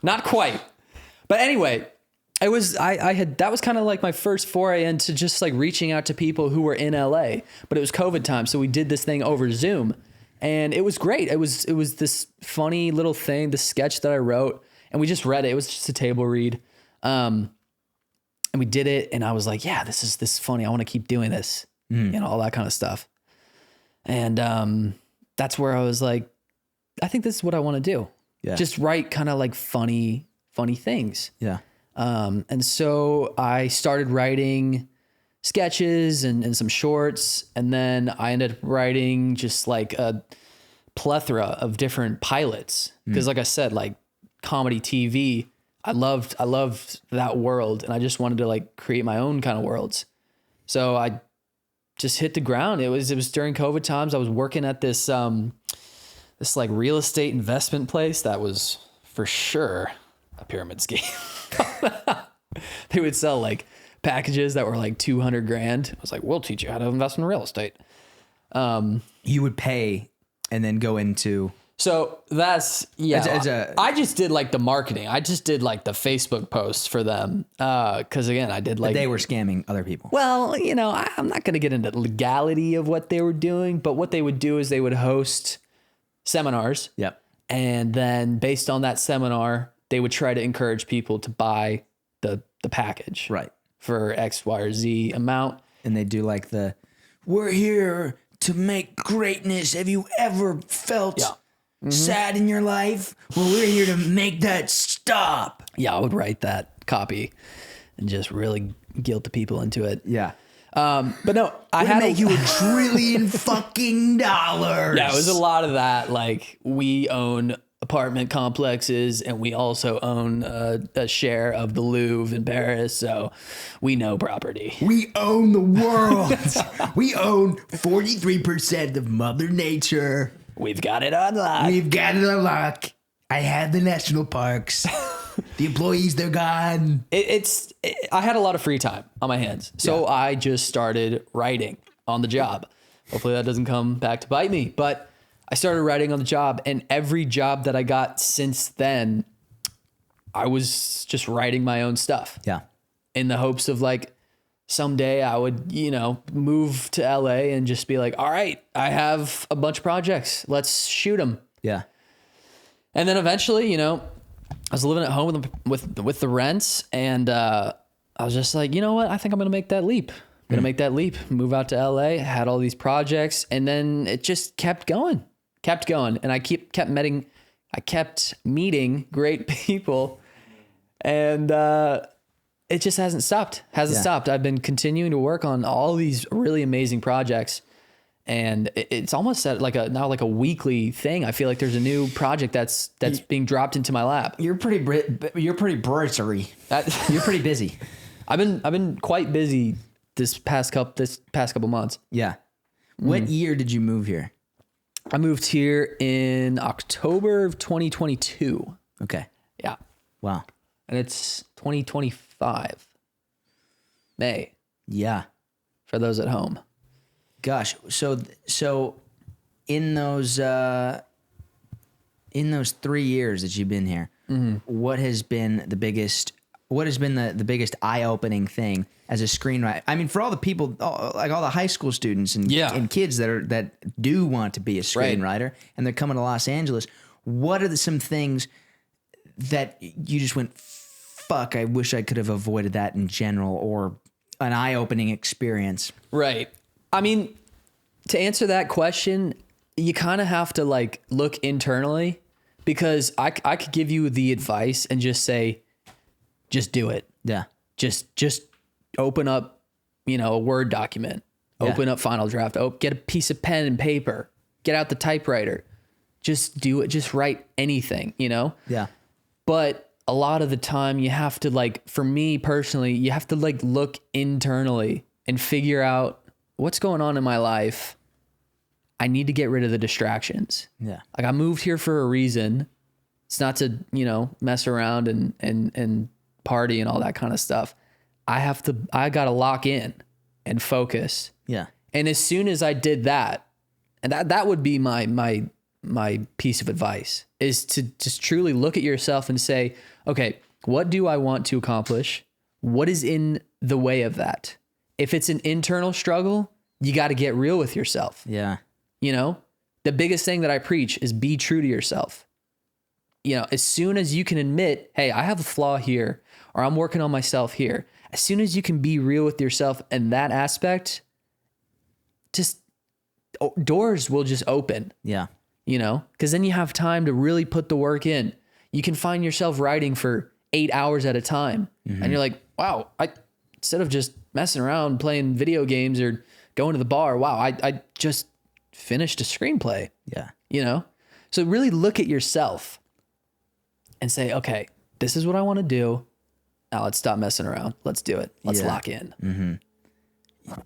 not quite. But anyway, it was that was kind of like my first foray into just like reaching out to people who were in LA, but it was COVID time, so we did this thing over Zoom, and it was great. It was this funny little thing, the sketch that I wrote, and we just read it. It was just a table read. And we did it, and I was like, yeah, this is funny. I want to keep doing this, all that kind of stuff. And that's where I was like, I think this is what I want to do. Yeah. Just write kind of like funny things. Yeah. And so I started writing sketches and some shorts, and then I ended up writing just like a plethora of different pilots. Because like I said, like comedy TV, I loved that world, and I just wanted to like create my own kind of worlds. So I just hit the ground. It was during COVID times. I was working at this this like real estate investment place that was for sure a pyramid scheme. They would sell like packages that were like $200,000. I was like, we'll teach you how to invest in real estate. You would pay and then go into. So that's, I just did like the marketing. I just did like the Facebook posts for them. Cause again, I did like. They were scamming other people. Well, I'm not going to get into the legality of what they were doing, but what they would do is they would host seminars. Yep. And then based on that seminar, they would try to encourage people to buy the package. Right. For X, Y, or Z amount. And they do like we're here to make greatness. Have you ever felt sad in your life? Well, we're here to make that stop. Yeah, I would write that copy and just really guilt the people into it. Yeah. But no, I had to make you $1 trillion fucking dollars. Yeah, it was a lot of that. Like, we own apartment complexes, and we also own a share of the Louvre in Paris, so we know property. We own the world. We own 43% of Mother Nature. We've got it on lock. We've got it on lock. I have the national parks. The employees, they're gone. I had a lot of free time on my hands, so I just started writing on the job. Hopefully that doesn't come back to bite me, but I started writing on the job, and every job that I got since then, I was just writing my own stuff. Yeah. In the hopes of like, someday I would, move to LA and just be like, all right, I have a bunch of projects. Let's shoot them. Yeah. And then eventually, I was living at home with the rents, and I was just like, you know what? I think I'm going to make that leap. I'm gonna make that leap, move out to LA, had all these projects, and then it just kept going. And I kept meeting great people, and it just hasn't stopped. I've been continuing to work on all these really amazing projects, and it's almost at like a weekly thing. I feel like there's a new project that's being dropped into my lap. You're pretty britery. You're pretty busy. I've been quite busy this past couple months. Yeah. What year did you move here? I moved here in October of 2022. Okay. Yeah. Wow. And it's 2025. May. Yeah. For those at home. Gosh. So in those 3 years that you've been here, what has been the biggest eye-opening thing as a screenwriter? I mean, for all the people, like all the high school students and kids that do want to be a screenwriter, and they're coming to Los Angeles, what are some things that you just went, fuck, I wish I could have avoided that in general, or an eye-opening experience? Right. I mean, to answer that question, you kind of have to like look internally, because I could give you the advice and just say, just do it. Yeah. Just open up, a Word document, open up Final Draft, get a piece of pen and paper, get out the typewriter, just do it. Just write anything, Yeah. But a lot of the time you have to, like, for me personally, you have to like look internally and figure out what's going on in my life. I need to get rid of the distractions. Yeah. Like, I moved here for a reason. It's not to, mess around and party and all that kind of stuff. I got to lock in and focus. Yeah. And as soon as I did that, and that would be my piece of advice, is to just truly look at yourself and say, okay, what do I want to accomplish? What is in the way of that? If it's an internal struggle, you got to get real with yourself. Yeah. The biggest thing that I preach is be true to yourself. As soon as you can admit, hey, I have a flaw here, or I'm working on myself here, as soon as you can be real with yourself in that aspect, just doors will just open. Yeah. Because then you have time to really put the work in. You can find yourself writing for 8 hours at a time. And you're like, wow, instead of just messing around playing video games or going to the bar, wow, I just finished a screenplay. Yeah. So really look at yourself and say, okay, this is what I want to do. Now let's stop messing around. Let's do it. Let's lock in.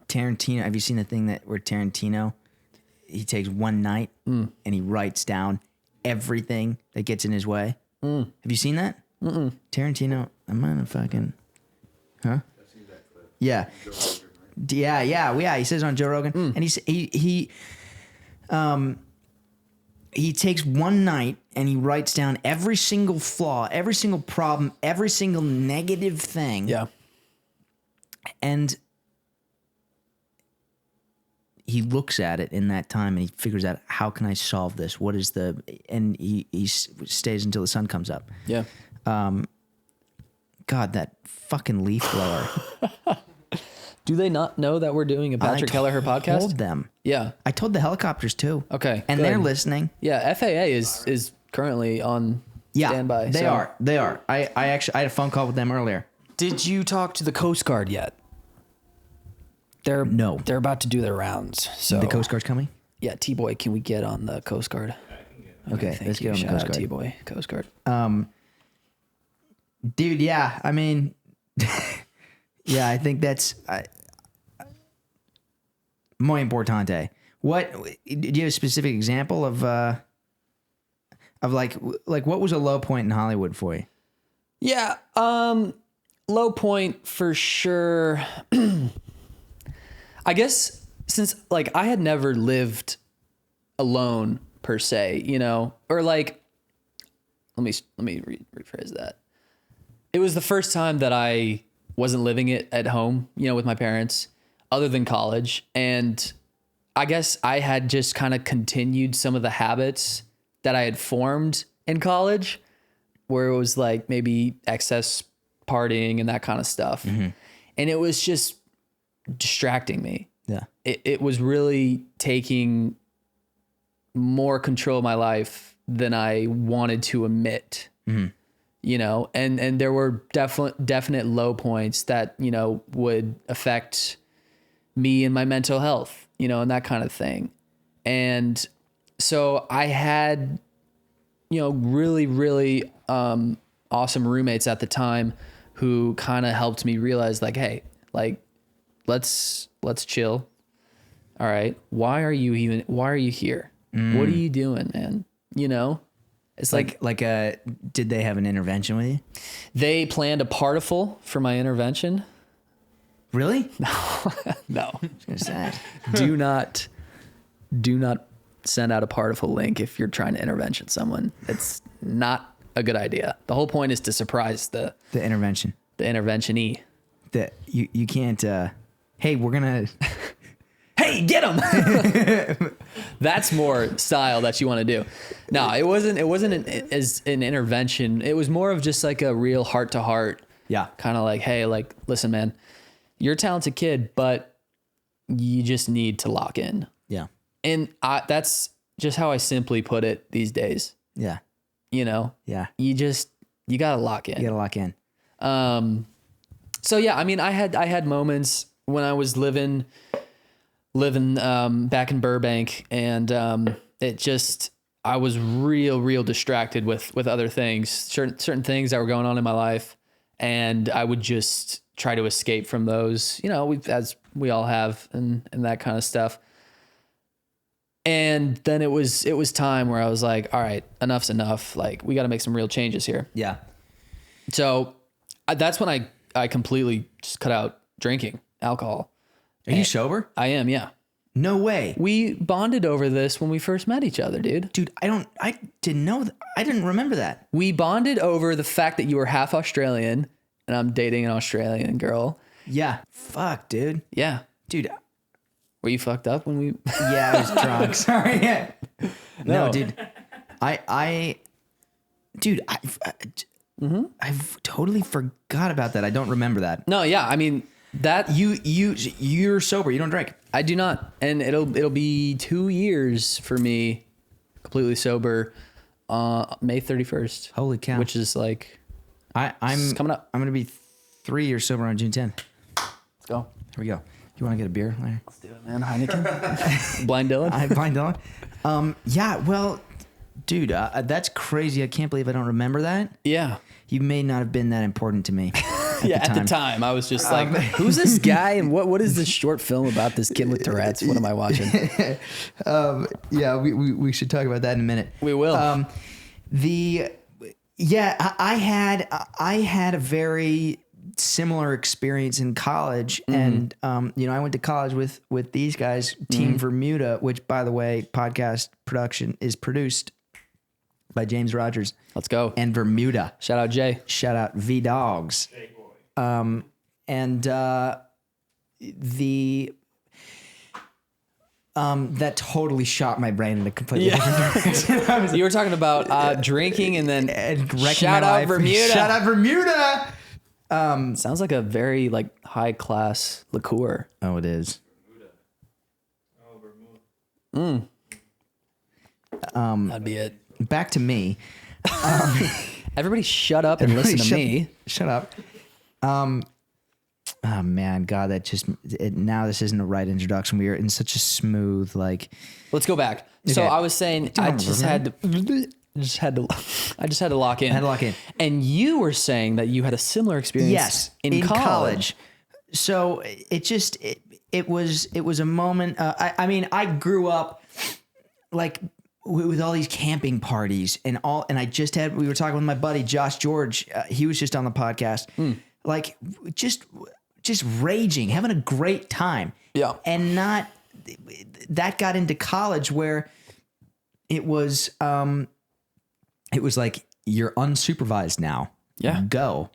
Tarantino, have you seen the thing where Tarantino, he takes one night and he writes down everything that gets in his way? Have you seen that? Tarantino, I'm on a fucking, huh? Yeah. Yeah. He says on Joe Rogan, and he takes one night and he writes down every single flaw, every single problem, every single negative thing. Yeah. And he looks at it in that time and he figures out, how can I solve this? And he stays until the sun comes up. Yeah. God, that fucking leaf blower. Do they not know that we're doing a Patrick Keleher podcast? I told them. Yeah. I told the helicopters too. Okay. And good. they're listening. Yeah. FAA is currently on standby. They are. I actually had a phone call with them earlier. Did you talk to the Coast Guard yet? They're about to do their rounds. So The Coast Guard's coming? Yeah, T-Boy, can we get on the Coast Guard? Okay, let's get on the Shout Coast out Guard. T-Boy, Coast Guard. Dude, yeah, I mean, yeah, I think that's muy importante. What do you have a specific example of like what was a low point in Hollywood for you? Yeah, low point for sure. I guess since like I had never lived alone per se, or like, let me rephrase that. It was the first time that I wasn't living it at home, with my parents, other than college. And I guess I had just kind of continued some of the habits that I had formed in college, where it was like maybe excess partying and that kind of stuff. And it was just distracting me. Yeah. It was really taking more control of my life than I wanted to admit. You know, and there were definite low points that, you know, would affect me and my mental health, you know, and that kind of thing. And so I had, you know, really, really awesome roommates at the time who kind of helped me realize, like, hey, like, let's chill. All right. Why are you here? What are you doing, man? You know, it's did they have an intervention with you? they planned a partiful for my intervention. Really? No, It's sad. do not send out a partiful link if you're trying to intervention someone. It's not a good idea. The whole point is to surprise the The interventionee. that you can't. Hey, we're gonna. Hey, get him. That's more style that you want to do. No, it wasn't as an intervention. It was more of just like a real heart to heart. Yeah. Kind of like, hey, like, listen, man, you're a talented kid, but you just need to lock in. Yeah. And that's just how I simply put it these days. Yeah. You know, Yeah. you gotta lock in. You gotta lock in. So yeah, I mean, I had moments when I was living back in Burbank, and I was real distracted with other things, certain things that were going on in my life, and I would just try to escape from those, you know, as we all have, and that kind of stuff. And then it was time where I was like, all right, enough's enough. Like, we got to make some real changes here. Yeah. So that's when I completely just cut out drinking alcohol. Are you sober? I am, yeah. No way. We bonded over this when we first met each other, dude. Dude, I didn't know that. I didn't remember that. We bonded over the fact that you were half Australian and I'm dating an Australian girl. Yeah. Fuck, dude. Yeah. Dude. Were you fucked up when we... Yeah, I was drunk. Sorry. Yeah. No, No. dude. I've totally forgot about that. I don't remember that. No, yeah. I mean, that... You're sober. You don't drink. I do not. And it'll be 2 years for me completely sober May 31st. Holy cow. Which is like... I'm coming up. I'm going to be 3 years sober on June 10th. Let's go. Here we go. You want to get a beer, Larry? Let's do it, man. Heineken. Blind Dylan. I blind Dylan. Yeah, well, dude, that's crazy. I can't believe I don't remember that. Yeah. You may not have been that important to me. At the time, I was just like, who's this guy and what is this short film about this kid with Tourette's? What am I watching? Yeah, we should talk about that in a minute. We will. I had a very similar experience in college, and I went to college with these guys, Team Bermuda, which, by the way, podcast production is produced by James Rogers. Let's go. And Bermuda. Shout out Jay. Shout out V Dogs. That totally shot my brain in a completely different direction. You were talking about drinking and then shout out Bermuda. Shout out Bermuda. Sounds like a very like high class liqueur. Oh, it is. That'd be it. Back to me. Everybody shut up and listen to me. Shut up. Oh man, God, now this isn't a right introduction. We are in such a smooth, like. Let's go back. So Okay. I was saying I just had to lock in. Had to lock in. And you were saying that you had a similar experience. Yes, in college. So it was a moment. I grew up like with all these camping parties and we were talking with my buddy Josh George. He was just on the podcast, like just raging, having a great time. Yeah, and that got into college where it was like you're unsupervised now. Yeah, go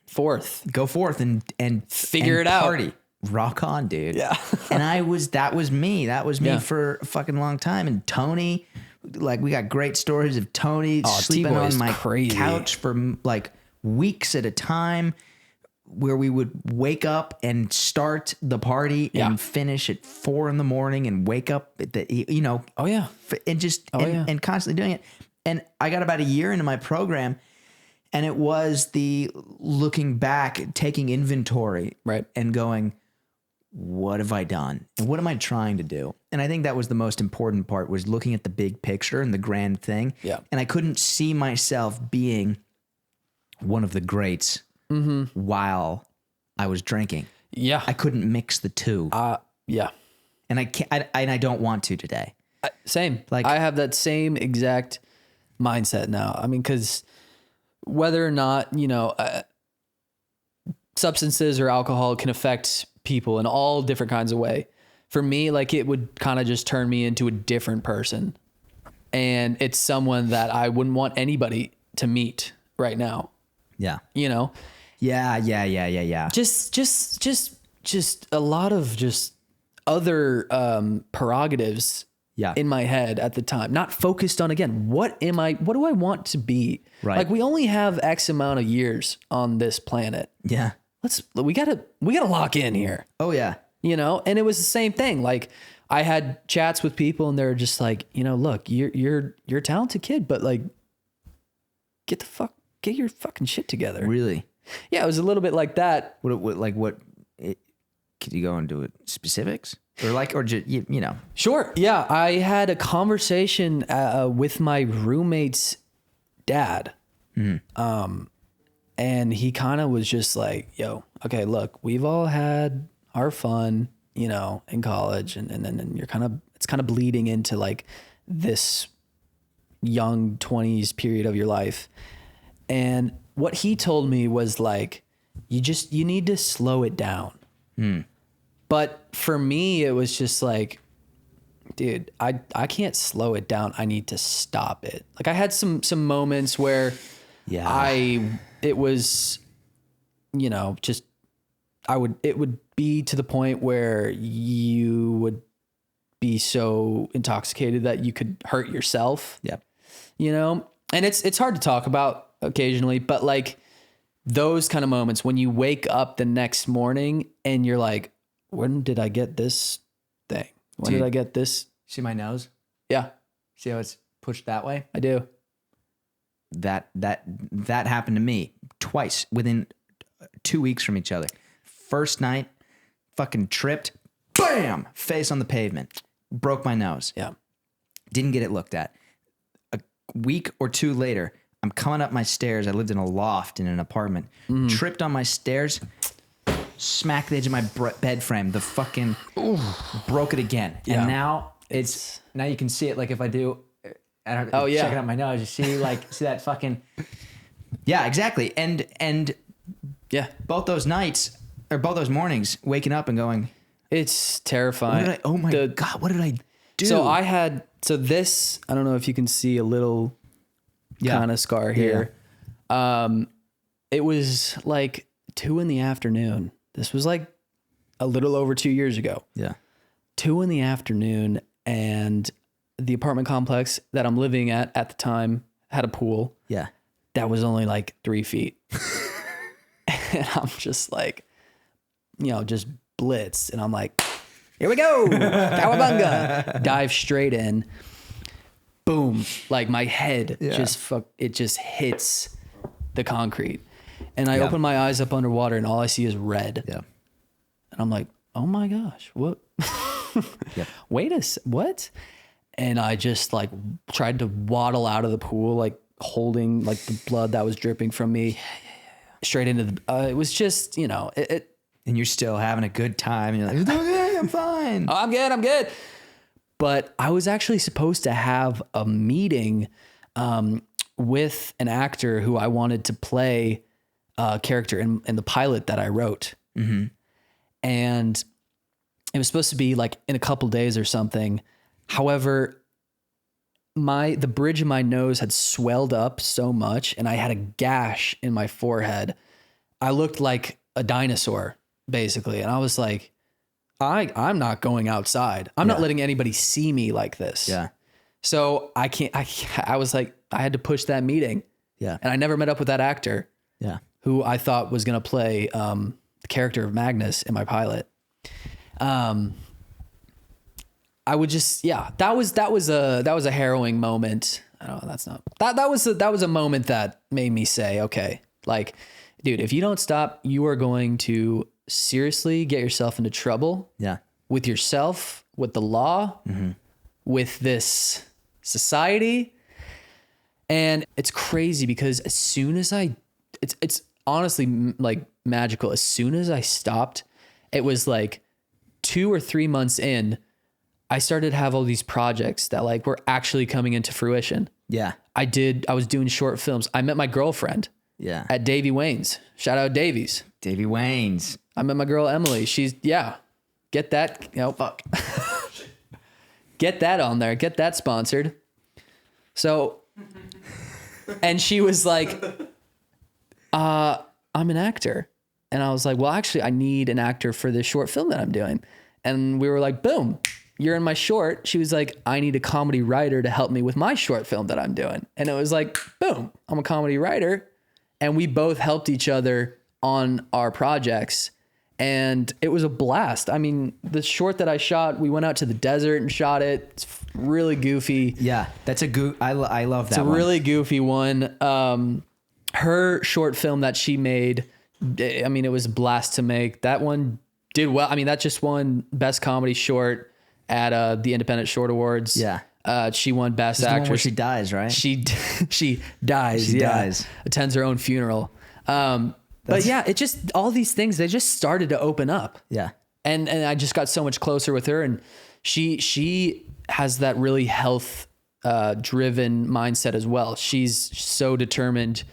forth and figure it out. Party. Rock on, dude. Yeah. And that was me Yeah. for a fucking long time. And Tony, like, we got great stories of Tony sleeping T-Boy on is my crazy. couch for like weeks at a time. where we would wake up and start the party and finish at 4 a.m. and wake up at Oh yeah. and just and constantly doing it. And I got about a year into my program, and it was the looking back, taking inventory, Right. and going, what have I done? And what am I trying to do? And I think that was the most important part, was looking at the big picture and the grand thing. Yeah. And I couldn't see myself being one of the greats while I was drinking. Yeah. I couldn't mix the two. Yeah. And I can't, and I don't want to today. Same. Like- I have that same exact mindset now. I mean, because whether or not, substances or alcohol can affect people in all different kinds of way. For me, like, it would kind of just turn me into a different person. And it's someone that I wouldn't want anybody to meet right now. Yeah. Yeah. Just a lot of just other prerogatives in my head at the time, not focused on, again, what do I want to be? Right. Like, we only have X amount of years on this planet. Yeah. We gotta lock in here, Oh yeah. and it was the same thing. Like, I had chats with people and they're just like, look, you're a talented kid, but like, get your fucking shit together. Really? Yeah. It was a little bit like that. Could you go into it specifics or just, Sure. Yeah. I had a conversation with my roommate's dad. And he kind of was just like, yo, okay, look, we've all had our fun, in college. And then it's kind of bleeding into like this young 20s period of your life. And what he told me was like, you need to slow it down. But for me, it was just like, dude, I can't slow it down. I need to stop it. Like, I had some moments where it was, it would be to the point where you would be so intoxicated that you could hurt yourself. Yep. And it's hard to talk about occasionally, but like those kind of moments when you wake up the next morning and you're like, when did I get this thing? When did I get this? See my nose? Yeah, See how it's pushed that way? I do. That happened to me twice within 2 weeks from each other. First night, fucking tripped, bam, face on the pavement, broke my nose. Yeah. Didn't get it looked at. A week or two later, I'm coming up my stairs. I lived in a loft in an apartment. Tripped on my stairs, smacked the edge of my bed frame. The fucking broke it again. Yeah. And now now you can see it. Like if I do, I don't know. Checking out my nose. You see see that fucking. Yeah, exactly. And Yeah. both those nights or both those mornings, waking up and going, It's terrifying. oh my God, what did I do? So this, I don't know if you can see a little kind of scar here. It was like 2 p.m. This was like a little over 2 years ago. Yeah. 2 p.m. and the apartment complex that I'm living at the time had a pool. Yeah. That was only like 3 feet. And I'm just like, just blitz. And I'm like, here we go. Cowabunga. Dive straight in. Boom. Like my head just hits the concrete. And I open my eyes up underwater and all I see is red. Yeah. And I'm like, oh my gosh, what? What? And I just like tried to waddle out of the pool, like holding like the blood that was dripping from me straight into the, it was just, And you're still having a good time. And you're like, it's okay, I'm fine. I'm good. But I was actually supposed to have a meeting with an actor who I wanted to play a character in the pilot that I wrote. Mm-hmm. And it was supposed to be like in a couple days or something. However, the bridge of my nose had swelled up so much and I had a gash in my forehead. I looked like a dinosaur basically. And I was like, I'm not going outside. I'm not letting anybody see me like this. Yeah. So I was like, I had to push that meeting. Yeah. And I never met up with that actor. Yeah. who I thought was going to play the character of Magnus in my pilot. I would just, that was a harrowing moment. I don't know, that was a moment that made me say, okay, like, dude, if you don't stop, you are going to seriously get yourself into trouble. Yeah. With yourself, with the law, with this society. And it's crazy because as soon as it's honestly like magical. As soon as I stopped, it was like 2 or 3 months in, I started to have all these projects that like were actually coming into fruition. Yeah. I was doing short films. I met my girlfriend. Yeah. At Davy Wayne's. Shout out Davies. Davy Wayne's. I met my girl Emily. She's, get that. Fuck. Get that on there. Get that sponsored. So, and she was like, I'm an actor. And I was like, well, actually, I need an actor for this short film that I'm doing. And we were like, boom, you're in my short. She was like, I need a comedy writer to help me with my short film that I'm doing. And it was like, boom, I'm a comedy writer. And we both helped each other on our projects. And it was a blast. I mean, the short that I shot, we went out to the desert and shot it. It's really goofy. Yeah, that's I love that. It's a really goofy one. Her short film that she made, I mean, it was a blast to make. That one did well. I mean, that just won Best Comedy Short at the Independent Short Awards. Yeah. She won Best Actress. The one where she dies, right? She dies. She dies. Attends her own funeral. But yeah, it just, all these things, they just started to open up. Yeah. And I just got so much closer with her, and she has that really health driven mindset as well. She's so determined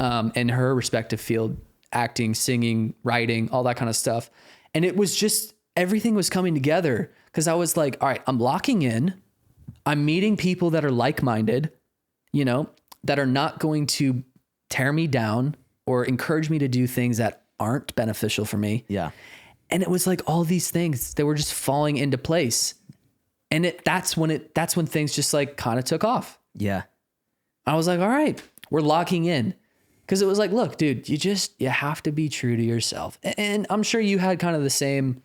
in her respective field, acting, singing, writing, all that kind of stuff. And it was just, everything was coming together because I was like, all right, I'm locking in. I'm meeting people that are like-minded, that are not going to tear me down or encourage me to do things that aren't beneficial for me. Yeah. And it was like all these things that were just falling into place. And that's when things just like kind of took off. Yeah. I was like, all right, we're locking in. Cause it was like, look, dude, you have to be true to yourself. And I'm sure you had kind of the same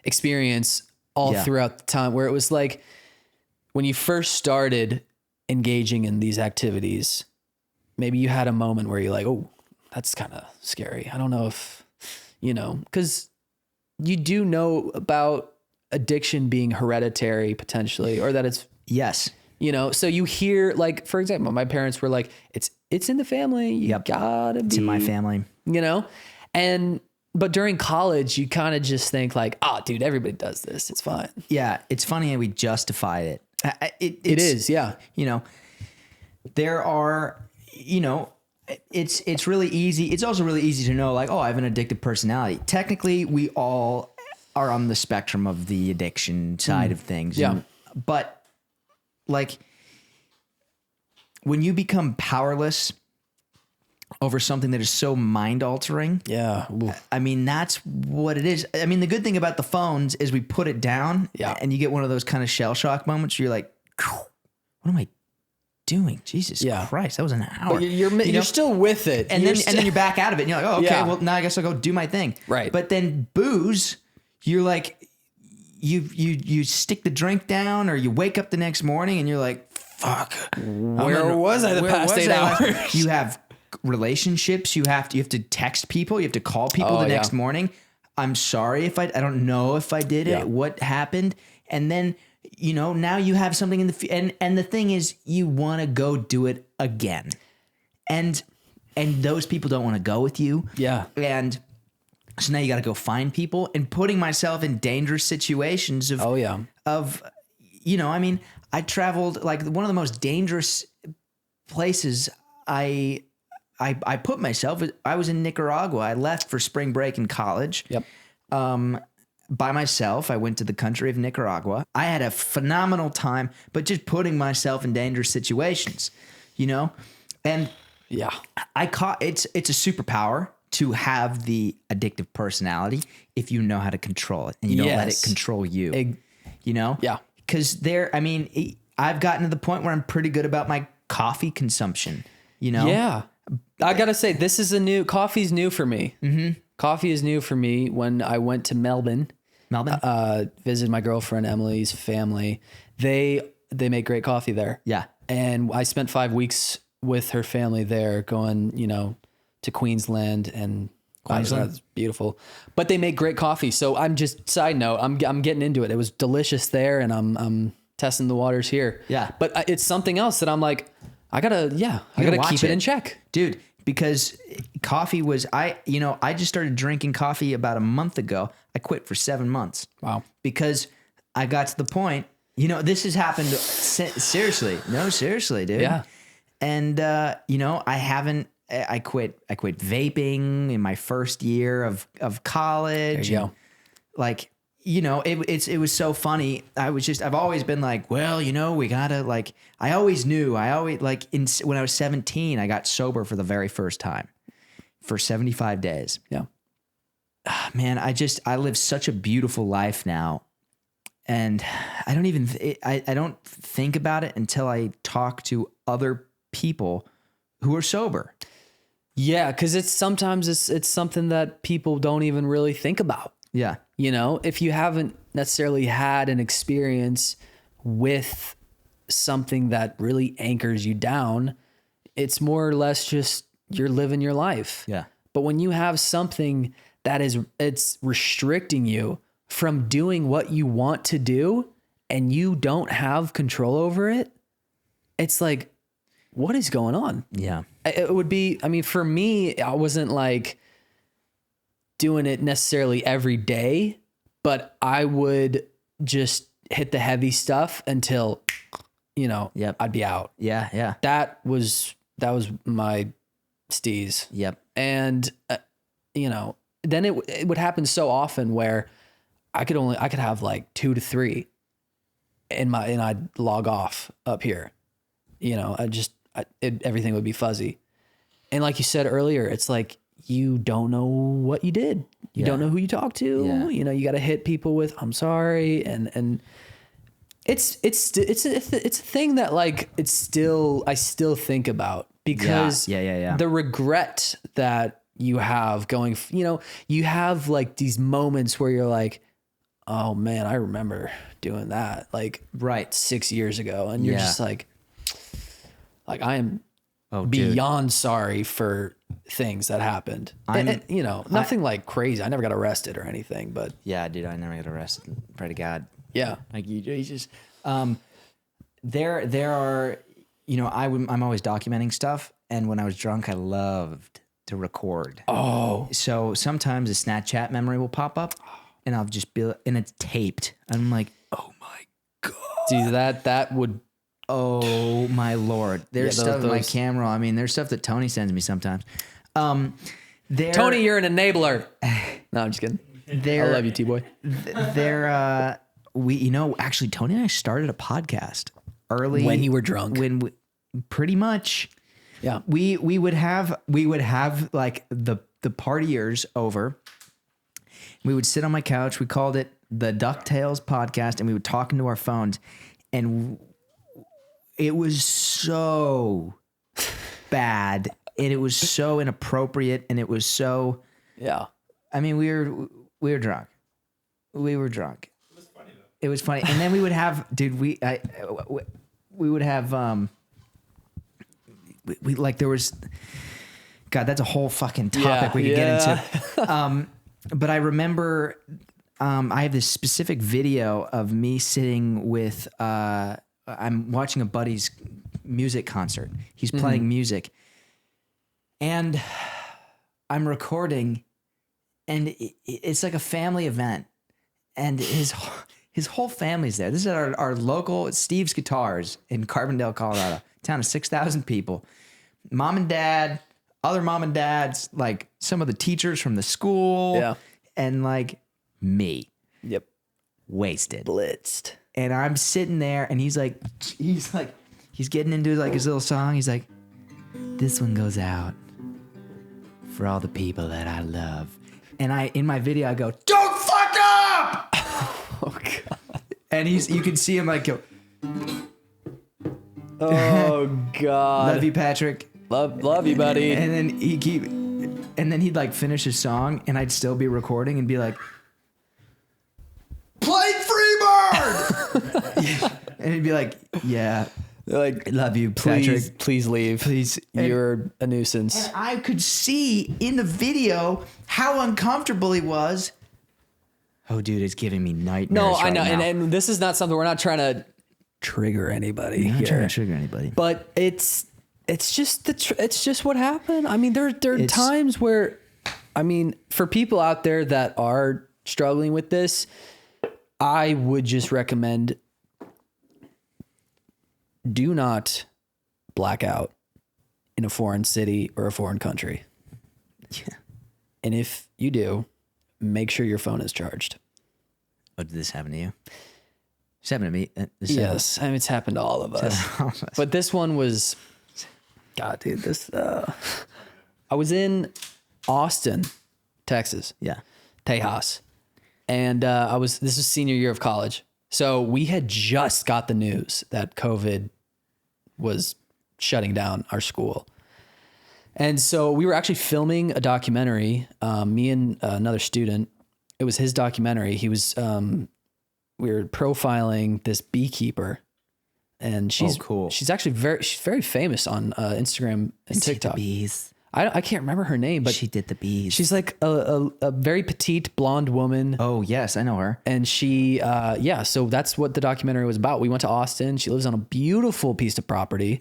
experience all throughout the time, where it was like, when you first started engaging in these activities, maybe you had a moment where you're like, oh, that's kind of scary. I don't know if, because you do know about addiction being hereditary potentially, or that it's, yes, so you hear, like, for example, my parents were like, it's in the family. You gotta be. It's in my family. But during college, you kind of just think like, dude, everybody does this. It's fine. Yeah. It's funny how we justify it. It is. Yeah. There are, it's really easy. It's also really easy to know, like, I have an addictive personality. Technically, we all are on the spectrum of the addiction side of things. Yeah. But like, when you become powerless over something that is so mind altering. Yeah. I mean, that's what it is. I mean, the good thing about the phones is we put it down and you get one of those kind of shell shock moments where you're like, what am I doing? Jesus Christ, that was an hour. But you're still with it. And then you're back out of it. And you're like, okay, well, now I guess I'll go do my thing. Right. But then booze, you're like, you stick the drink down, or you wake up the next morning and you're like, fuck. Where was I the past 8 hours? You have relationships. You have to text people. You have to call people the next morning. I'm sorry if I don't know if I did it. What happened? And then, now you have something in and the thing is, you want to go do it again. And those people don't want to go with you. Yeah. And so now you got to go find people, and putting myself in dangerous situations of, I mean, I traveled, like, one of the most dangerous places I put myself, I was in Nicaragua. I left for spring break in college. Yep. By myself. I went to the country of Nicaragua. I had a phenomenal time, but just putting myself in dangerous situations, and it's a superpower to have the addictive personality if you know how to control it and you don't let it control you, Yeah. Cause I've gotten to the point where I'm pretty good about my coffee consumption, Yeah. I gotta say, coffee's new for me. Mm-hmm. Coffee is new for me. When I went to Melbourne, visited my girlfriend Emily's family, they make great coffee there. Yeah. And I spent 5 weeks with her family there, going, to Queensland, and it's beautiful. But they make great coffee. So side note, I'm getting into it. It was delicious there, and I'm testing the waters here. Yeah. But it's something else that I'm like, I gotta keep it in check, dude. Because coffee was I just started drinking coffee about a month ago. I quit for 7 months. Wow. Because I got to the point. This has happened. Seriously, dude. Yeah. And I haven't. I quit vaping in my first year of college. There you go. Like, it was so funny. I've always been like, well, we gotta I always knew. When I was 17, I got sober for the very first time for 75 days. Yeah. Man, I live such a beautiful life now. And I don't think about it until I talk to other people who are sober. Yeah, because it's something that people don't even really think about. Yeah. If you haven't necessarily had an experience with something that really anchors you down, it's more or less just you're living your life. Yeah. But when you have something that it's restricting you from doing what you want to do and you don't have control over it, it's like, what is going on? Yeah. It would be, for me, I wasn't like doing it necessarily every day, but I would just hit the heavy stuff until, Yep. I'd be out. Yeah. Yeah. That was my steez. Yep. And, then it would happen so often where I could have like 2 to 3 and I'd log off up here, everything would be fuzzy. And like you said earlier, it's like, you don't know what you did. You don't know who you talked to. Yeah. You got to hit people with, I'm sorry. And it's a thing that I still think about, because the regret that you have going, you have like these moments where you're like, oh man, I remember doing that right 6 years ago. And you're just like I am beyond sorry for things that happened. Nothing like crazy. I never got arrested or anything, but yeah, dude, I never got arrested. Pray to God. Yeah. Like you just, there are, I'm always documenting stuff. And when I was drunk, I loved to record. Oh, So sometimes a Snapchat memory will pop up and I'll just be, and it's taped. I'm like, oh my God. dude, that would, Oh my Lord. There's stuff in my camera. There's stuff that Tony sends me sometimes. Tony, you're an enabler. No, I'm just kidding. I love you, T-boy. Actually Tony and I started a podcast early. When you were drunk. Pretty much. Yeah. We would have like the partiers over. We would sit on my couch. We called it the DuckTales podcast, and we would talk into our phones, and it was so bad, and it was so inappropriate, and it was so. Yeah. We were drunk. We were drunk. It was funny though. It was funny, and then we would have, dude. We would have there was. God, that's a whole fucking topic we could get into. But I remember, I have this specific video of me sitting with. I'm watching a buddy's music concert. He's playing music, and I'm recording, and it's like a family event, and his whole family's there. This is our local Steve's Guitars in Carbondale, Colorado, town of 6,000 people. Mom and dad, other mom and dads, like some of the teachers from the school, and like me. Yep. Wasted. Blitzed. And I'm sitting there, and he's getting into like his little song. He's like, this one goes out for all the people that I love. And in my video, I go, don't fuck up! Oh, God. And you can see him like go, oh, God. love you, Patrick. Love you, buddy. And then he'd like finish his song, and I'd still be recording and be like, "Play Freebird," and he'd be like, "Yeah, Like, I love you, please, Patrick. please leave. Please." You're a nuisance. And I could see in the video how uncomfortable he was. Oh, dude, it's giving me nightmares. No, I know, right now. and this is not something we're not trying to trigger anybody. I'm not here. trying to trigger anybody. But it's just it's just what happened. I mean, there are times where, I mean, for people out there that are struggling with this, I would just recommend do not black out in a foreign city or a foreign country. Yeah. And if you do, make sure your phone is charged. Oh, did this happen to you? This happened to me. Yes, I mean, it's happened to all of us. But this one was, God, dude, I was in Austin, Texas. Yeah. Tejas. And this was senior year of college. So we had just got the news that COVID was shutting down our school. And so we were actually filming a documentary, me and another student. It was his documentary. He was, we were profiling this beekeeper, and she's cool. She's actually very famous on Instagram and TikTok. Bees. I can't remember her name, but She did the bees. she's like a very petite blonde woman. Oh, yes, I know her. And she, so that's what the documentary was about. We went to Austin. She lives on a beautiful piece of property.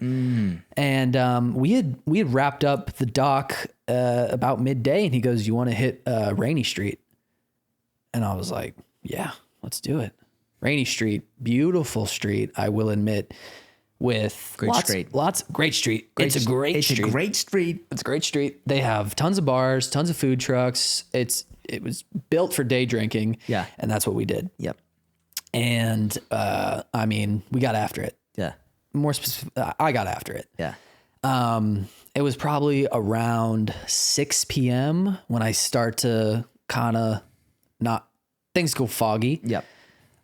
And we had wrapped up the doc about midday, and he goes, "You want to hit Rainy Street?" And I was like, "Yeah, let's do it." Rainy Street, beautiful street, I will admit, with Great lots, street. great street. It's a great street. It's a great street. It's a great street. They have tons of bars, tons of food trucks. It was built for day drinking. Yeah. And that's what we did. Yep. And I mean, we got after it. Yeah. More specific, I got after it. Yeah. It was probably around 6 p.m. when I start to kind of things go foggy. Yep.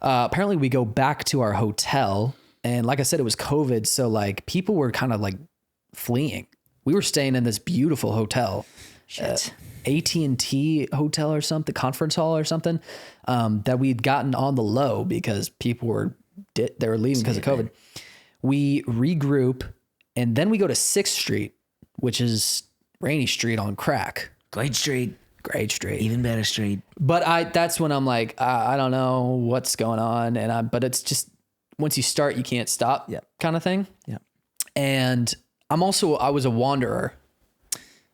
Apparently we go back to our hotel, and like I said, it was COVID. So like people were kind of like fleeing. We were staying in this beautiful hotel, AT&T hotel or something, conference hall or something, that we'd gotten on the low because people were leaving because of COVID. We regroup, and then we go to 6th Street, which is Rainy Street on crack. Great street. Great street. Even better street. But that's when I'm like, I don't know what's going on. But it's just, once you start, you can't stop. Yep. Kind of thing. Yeah. And I was a wanderer.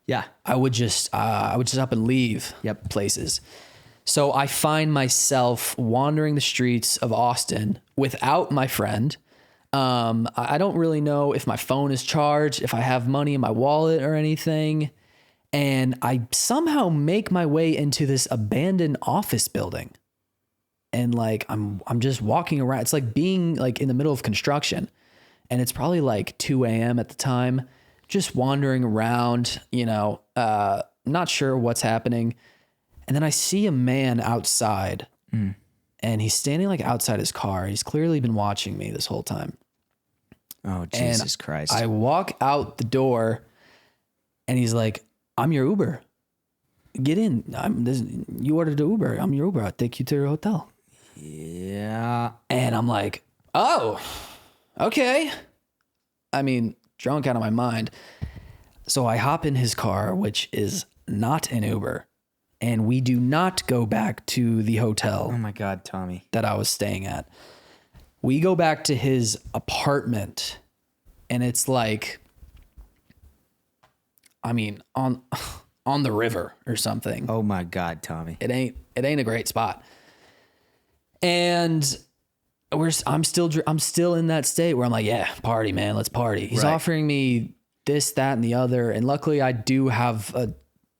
Yeah. I would just up and leave places. So I find myself wandering the streets of Austin without my friend. I don't really know if my phone is charged, if I have money in my wallet or anything. And I somehow make my way into this abandoned office building. And like, I'm just walking around. It's like being like in the middle of construction, and it's probably like 2 a.m. at the time, just wandering around, not sure what's happening. And then I see a man outside, and he's standing like outside his car. He's clearly been watching me this whole time. Oh, Jesus Christ. I walk out the door, and he's like, "I'm your Uber. Get in. You ordered an Uber. I'm your Uber. I'll take you to your hotel." Yeah. And I'm like, "Oh, okay." I mean, drunk out of my mind. So I hop in his car, which is not an Uber, and we do not go back to the hotel Oh my God, Tommy. that I was staying at. We go back to his apartment, and it's like, I mean, on the river or something. Oh my God, Tommy. It ain't a great spot. And I'm still in that state where I'm like, yeah, party, man, let's party. He's Right. offering me this, that, and the other. And luckily I do have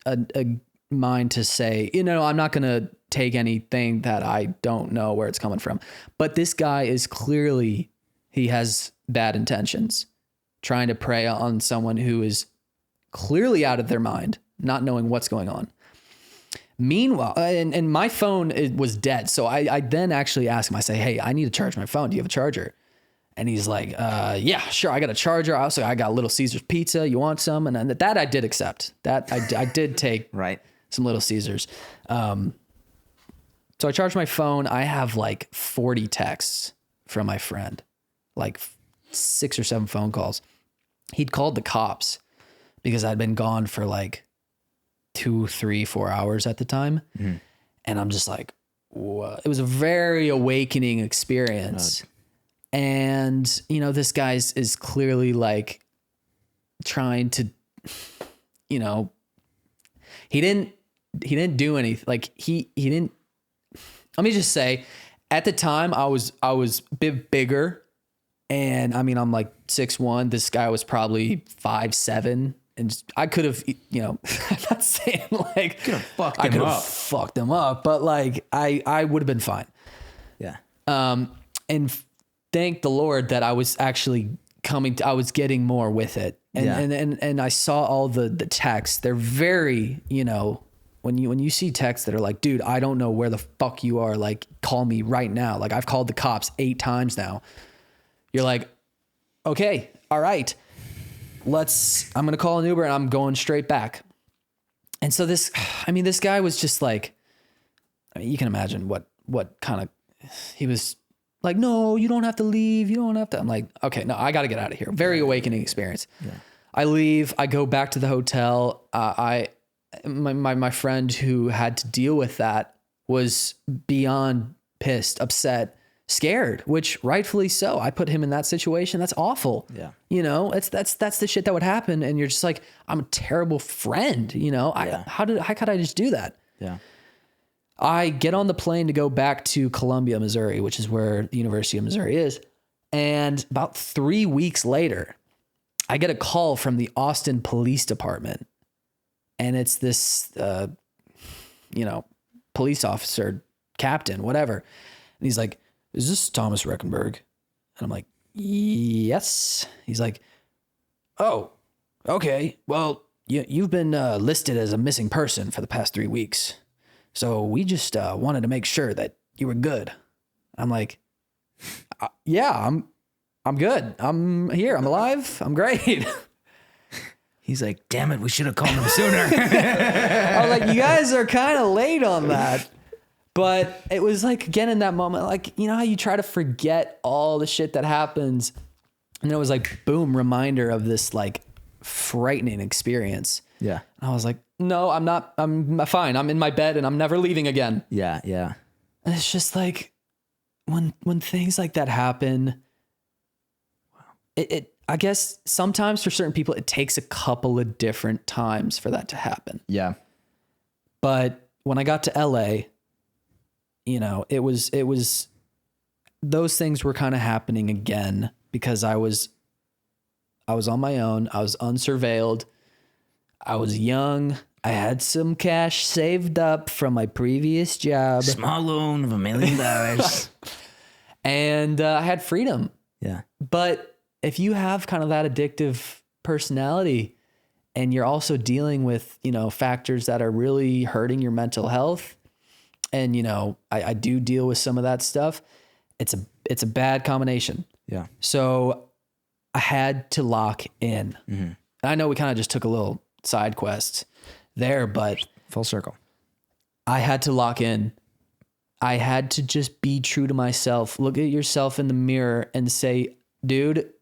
a mind to say, I'm not going to take anything that I don't know where it's coming from. But this guy is clearly, he has bad intentions, trying to prey on someone who is clearly out of their mind, not knowing what's going on. Meanwhile, and my phone was dead. So I then actually asked him, I say, "Hey, I need to charge my phone. Do you have a charger?" And he's like, yeah, sure. I got a charger. I got Little Caesars pizza. You want some? And that I did accept. That I did take Right. some Little Caesars. So I charged my phone. I have like 40 texts from my friend, like 6 or 7 phone calls. He'd called the cops because I'd been gone for like 2, 3, 4 hours at the time. Mm-hmm. And I'm just like, whoa. It was a very awakening experience. And, you know, this guy is clearly like trying to, you know, he didn't do anything. Like he didn't, let me just say, at the time I was a bit bigger, and I mean, I'm like 6'1". This guy was probably 5'7", and I could have, you know, I'm not saying like fucked I him could up. have fucked him up, but like I would have been fine. Yeah. And thank the Lord that I was actually I was getting more with it. And I saw all the texts. They're very, you know, when you see texts that are like, dude, I don't know where the fuck you are. Like, call me right now. Like, I've called the cops 8 times now. You're like, okay, all right, I'm going to call an Uber and I'm going straight back. And so this guy was just like, I mean, you can imagine what kind of, he was like, no, you don't have to leave. You don't have to. I'm like, okay, no, I got to get out of here. Very awakening experience. Yeah. I leave. I go back to the hotel. My friend who had to deal with that was beyond pissed, upset, scared, which rightfully so. I put him in that situation. That's awful. Yeah. You know, that's the shit that would happen. And you're just like, I'm a terrible friend. You know, how could I just do that? Yeah. I get on the plane to go back to Columbia, Missouri, which is where the University of Missouri is. And about 3 weeks later, I get a call from the Austin Police Department. And it's this, you know, police officer, captain, whatever. And he's like, is this Thomas Rechenberg? And I'm like, yes. He's like, oh, okay. Well, you've been listed as a missing person for the past 3 weeks. So we just wanted to make sure that you were good. I'm like, yeah, I'm good. I'm here. I'm alive. I'm great. He's like, damn it, we should have called him sooner. I was like, you guys are kind of late on that. But it was like, again, in that moment, like, you know how you try to forget all the shit that happens. And it was like, boom, reminder of this like frightening experience. Yeah. And I was like, no, I'm not. I'm fine. I'm in my bed and I'm never leaving again. Yeah. Yeah. And it's just like when things like that happen, it I guess sometimes for certain people, it takes a couple of different times for that to happen. Yeah. But when I got to LA, you know, it was those things were kind of happening again because I was on my own. I was unsurveilled. I was young. I had some cash saved up from my previous job. Small loan of $1 million. And I had freedom. Yeah. But if you have kind of that addictive personality and you're also dealing with, you know, factors that are really hurting your mental health, and, you know, I do deal with some of that stuff, it's a bad combination. Yeah. So I had to lock in. Mm-hmm. And I know we kind of just took a little side quest there, but full circle. I had to lock in. I had to just be true to myself. Look at yourself in the mirror and say, dude,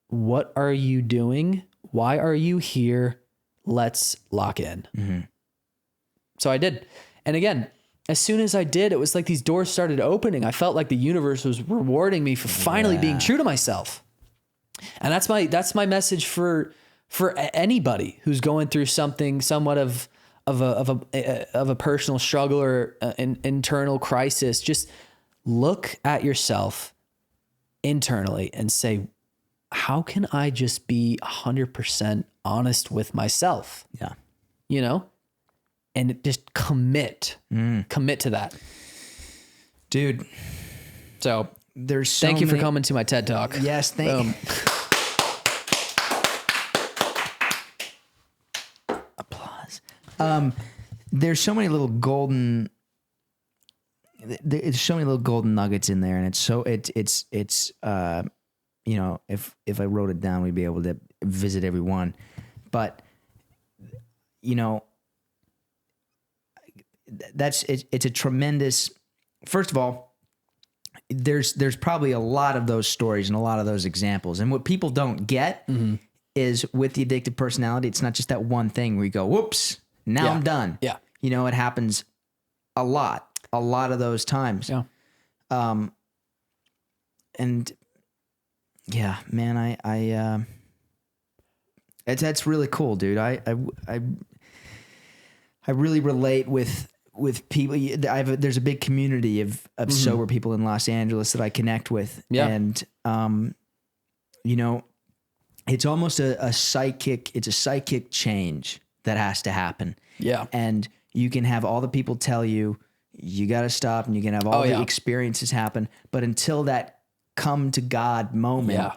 what are you doing? Why are you here? Let's lock in. Mm-hmm. So I did. And again, as soon as I did, it was like these doors started opening. I felt like the universe was rewarding me for finally being true to myself. And that's my message for anybody who's going through something somewhat of a personal struggle or an internal crisis. Just look at yourself internally and say, how can I just be 100% honest with myself? Yeah. You know, and just commit to that. Dude. So thank you for coming to my TED Talk. Yes. Thank you. Applause. There's so many little golden nuggets in there, and it's you know, if I wrote it down, we'd be able to visit every one. But, you know, it's a tremendous, first of all, there's probably a lot of those stories and a lot of those examples. And what people don't get is with the addictive personality, it's not just that one thing where you go, whoops, now I'm done. Yeah. You know, it happens a lot of those times. Yeah. And yeah, man, that's really cool, dude. I really relate with people. There's a big community of sober people in Los Angeles that I connect with. Yeah. And, you know, it's almost a psychic change that has to happen. Yeah. And you can have all the people tell you, you got to stop, and you can have all the experiences happen. But until that come to God moment,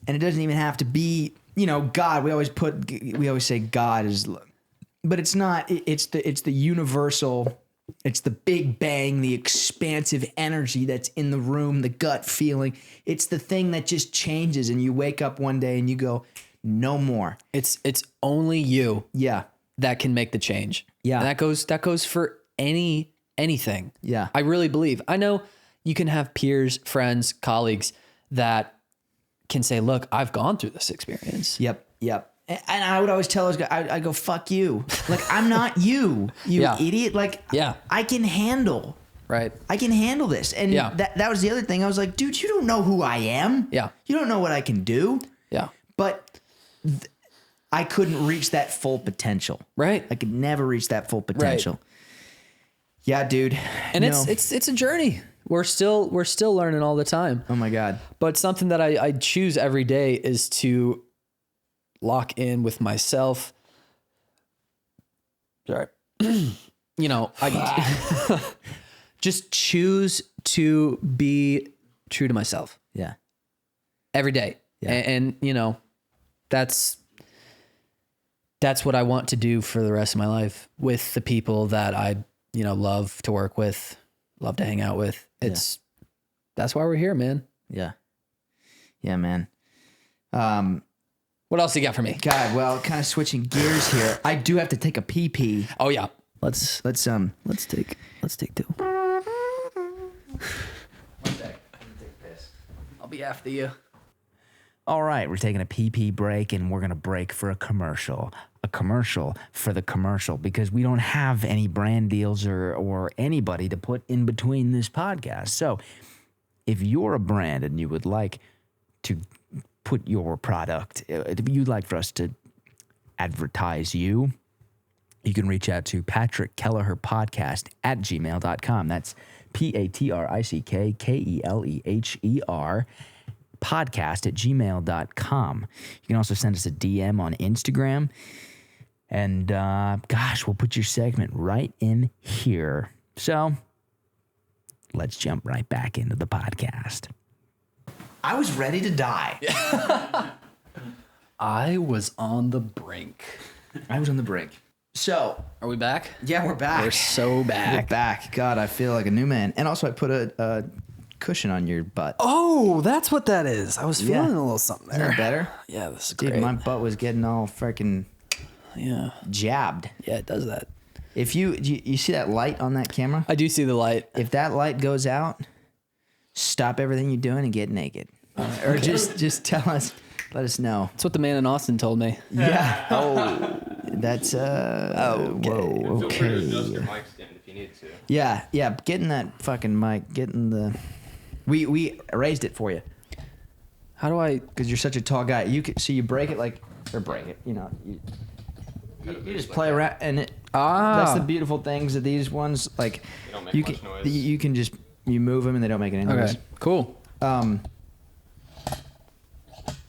and it doesn't even have to be, you know, God, we always say God is, but it's not, it's the universal, it's the big bang, the expansive energy that's in the room, the gut feeling. It's the thing that just changes, and you wake up one day and you go, no more. It's only you. Yeah. That can make the change. Yeah. And that goes for anything. Yeah. I really believe. I know you can have peers, friends, colleagues that can say, look, I've gone through this experience. Yep. And I would always tell those guys, I go, fuck you. Like, I'm not you idiot. Like, I can handle. Right. I can handle this. And that was the other thing. I was like, dude, you don't know who I am. Yeah. You don't know what I can do. Yeah. But I couldn't reach that full potential. Right. I could never reach that full potential. Right. Yeah, dude. And it's a journey. We're still learning all the time. Oh my God. But something that I choose every day is to lock in with myself. Sorry. You know, I just choose to be true to myself. Yeah. Every day. Yeah. And you know, that's what I want to do for the rest of my life with the people that I, you know, love to work with, love to hang out with. That's why we're here, man. Yeah. Yeah, man. What else you got for me? God, well, kind of switching gears here. I do have to take a pee. Oh yeah. Let's take two. One sec. I'll be after you. All right, we're taking a pee break, and we're going to break for a commercial. A commercial for the commercial, because we don't have any brand deals or anybody to put in between this podcast. So if you're a brand and you would like to put your product, if you'd like for us to advertise you can reach out to Patrick Keleher Podcast at gmail.com. That's PatrickKeleher podcast at gmail.com. You can also send us a DM on Instagram. And gosh, we'll put your segment right in here. So let's jump right back into the podcast. I was ready to die. I was on the brink. So, are we back? Yeah, we're back. We're so back. We're back. God, I feel like a new man. And also, I put a cushion on your butt. Oh, that's what that is. I was feeling a little something there. Is that better? Yeah, this is Dude, great. my butt was getting all freaking jabbed. Yeah, it does that. If you see that light on that camera? I do see the light. If that light goes out, stop everything you're doing and get naked. Or just tell us, let us know. That's what the man in Austin told me. Yeah. Oh, that's okay. Whoa. Feel free to adjust your mic stand if you need to. Yeah. Getting that fucking mic, we raised it for you. How do I? Because you're such a tall guy. You break it break it. You know, you just play around, and it. That's the beautiful things of these ones. Like They don't make you much can noise. you can just move them and they don't make any noise. Okay. Cool.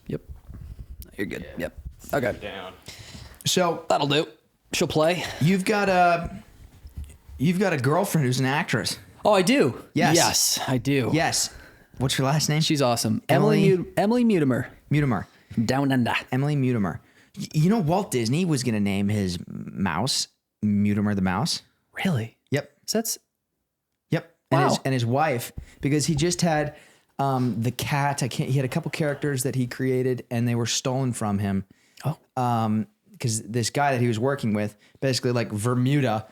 Yep. You're good. Yeah. Yep. Okay. Down. So That'll do. She'll play. you've got a girlfriend who's an actress. Oh, I do. Yes. Yes, I do. Yes. What's her last name? She's awesome. Emily- Emily Mutimer. Mutimer. Down under. Emily Mutimer. You know, Walt Disney was going to name his mouse Mutimer the mouse. Really? Yep. So that's Yep. Wow. And his wife, because he just had The cat, he had a couple characters that he created and they were stolen from him. Because this guy that he was working with, basically like Bermuda,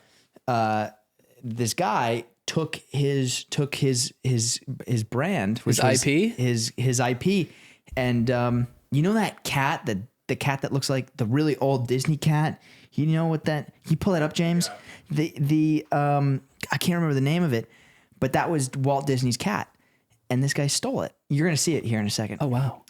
this guy took his brand, which was IP? his IP, and you know that cat, the cat that looks like the really old Disney cat. You know what that? Can you pull that up, James? Yeah. The I can't remember the name of it, but that was Walt Disney's cat, and this guy stole it. You're gonna see it here in a second. Oh wow.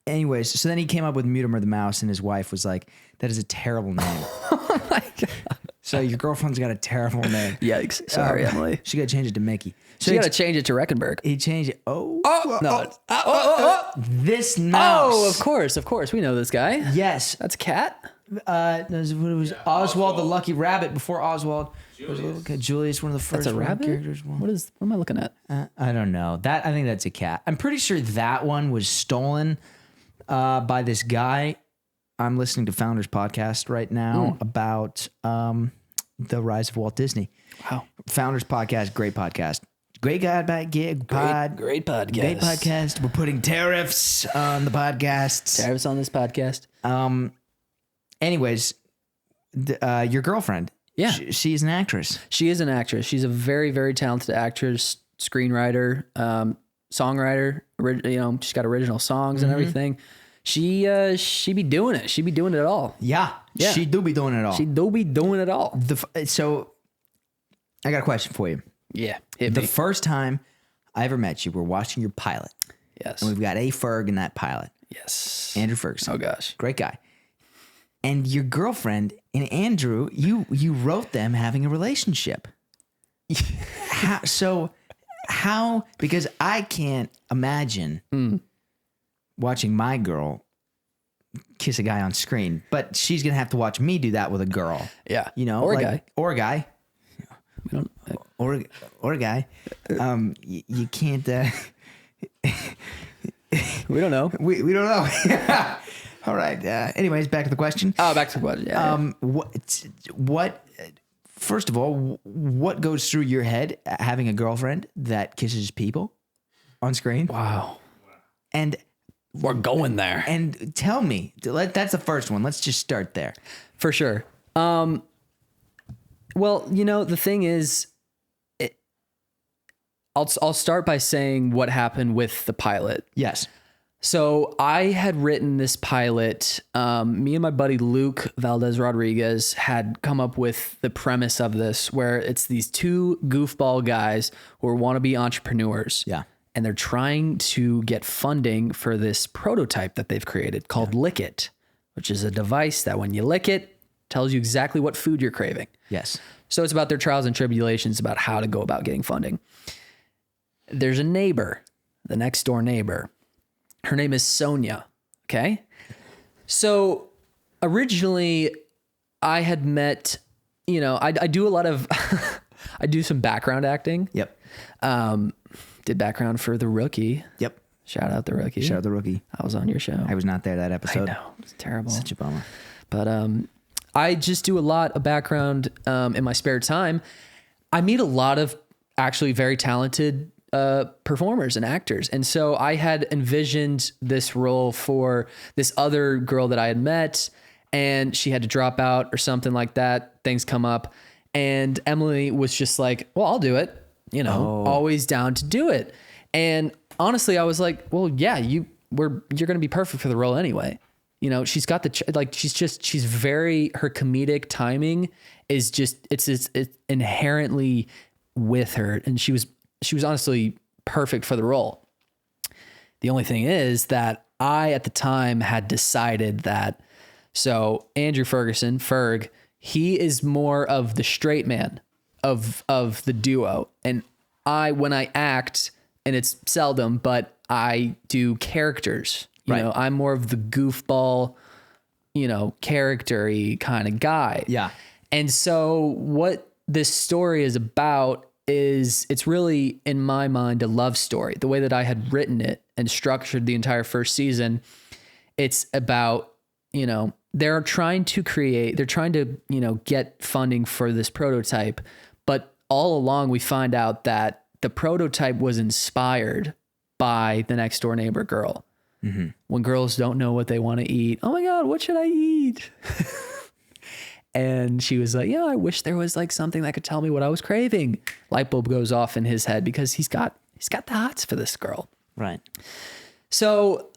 Anyways, so then he came up with Mutimer the Mouse, and his wife was like, "That is a terrible name." Oh my God. So your girlfriend's got a terrible name. Yikes. Sorry, Emily. She got to change it to Mickey. So She got to change it to Rechenberg. He changed it. This mouse. Oh, of course. We know this guy. Yes. That's a cat. It was Oswald the Lucky Rabbit. Before Oswald, was a little kid. Julius, one of the first That's a rabbit? characters. What am I looking at? I don't know. I think that's a cat. I'm pretty sure that one was stolen by this guy. I'm listening to Founders Podcast right now about the rise of Walt Disney. Wow. Founders Podcast, great podcast. Great guy, Great podcast. Great podcast. We're putting tariffs on the podcasts. Tariffs on this podcast. Anyways, your girlfriend. Yeah. She's an actress. She is an actress. She's a very, very talented actress, screenwriter, songwriter. She's got original songs and everything. She be doing it. She be doing it all. Yeah. She do be doing it all. She do be doing it all. So I got a question for you. Yeah. The first time I ever met you, we're watching your pilot. Yes. And we've got A. Ferg in that pilot. Yes. Andrew Ferguson. Oh gosh. Great guy. And your girlfriend and Andrew, you wrote them having a relationship. How, because I can't imagine watching my girl kiss a guy on screen, but she's going to have to watch me do that with a girl. Yeah. Or a guy. We don't. Or a guy. You can't. We don't know. We don't know. All right. Anyways, back to the question. Oh, back to the question. Yeah. What? First of all, what goes through your head having a girlfriend that kisses people on screen? Wow. And we're going there. And tell me, that's the first one. Let's just start there. For sure. Well, the thing is, I'll start by saying what happened with the pilot. Yes. So I had written this pilot. Me and my buddy Luke Valdez Rodriguez had come up with the premise of this, where it's these two goofball guys who are wannabe entrepreneurs. Yeah. And they're trying to get funding for this prototype that they've created called Lick It, which is a device that when you lick it, tells you exactly what food you're craving. Yes. So it's about their trials and tribulations about how to go about getting funding. There's a neighbor, the next door neighbor. Her name is Sonia. Okay. So originally I had met, I do a lot of, I do some background acting. Yep. Did background for The Rookie. Yep. Shout out The Rookie. Shout out The Rookie. I was on your show. I was not there that episode. I know. It's terrible. Such a bummer. But I just do a lot of background in my spare time. I meet a lot of actually very talented performers and actors. And so I had envisioned this role for this other girl that I had met, and she had to drop out or something like that. Things come up. And Emily was just like, well, I'll do it. Always down to do it. And honestly, I was like, well, yeah, you're going to be perfect for the role anyway. She's got she's very, her comedic timing is just, it's inherently with her. And she was honestly perfect for the role. The only thing is that I, at the time, had decided that, so Andrew Ferguson, Ferg, he is more of the straight man of the duo. And when I act, and it's seldom, but I do characters, I'm more of the goofball, character-y kind of guy. Yeah. And so what this story is about is, it's really, in my mind, a love story. The way that I had written it and structured the entire first season, it's about, they're trying to get funding for this prototype, but all along we find out that the prototype was inspired by the next door neighbor girl. When girls don't know what they want to eat. Oh my God, what should I eat? And she was like, yeah, I wish there was like something that could tell me what I was craving. Light bulb goes off in his head because he's got the hots for this girl. Right. So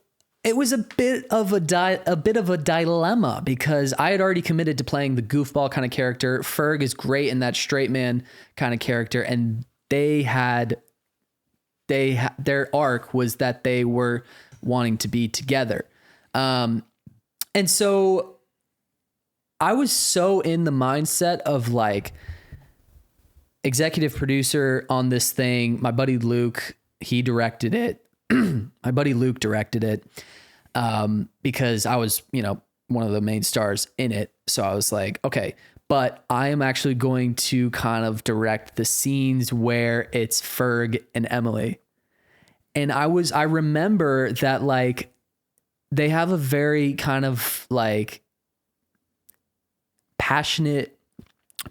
it was a bit of a dilemma because I had already committed to playing the goofball kind of character. Ferg is great in that straight man kind of character, and their arc was that they were wanting to be together. And so I was so in the mindset of like executive producer on this thing. My buddy Luke, he directed it. My buddy Luke directed it because I was, one of the main stars in it. So I was like, okay, but I am actually going to kind of direct the scenes where it's Ferg and Emily. And I remember that like they have a very kind of like passionate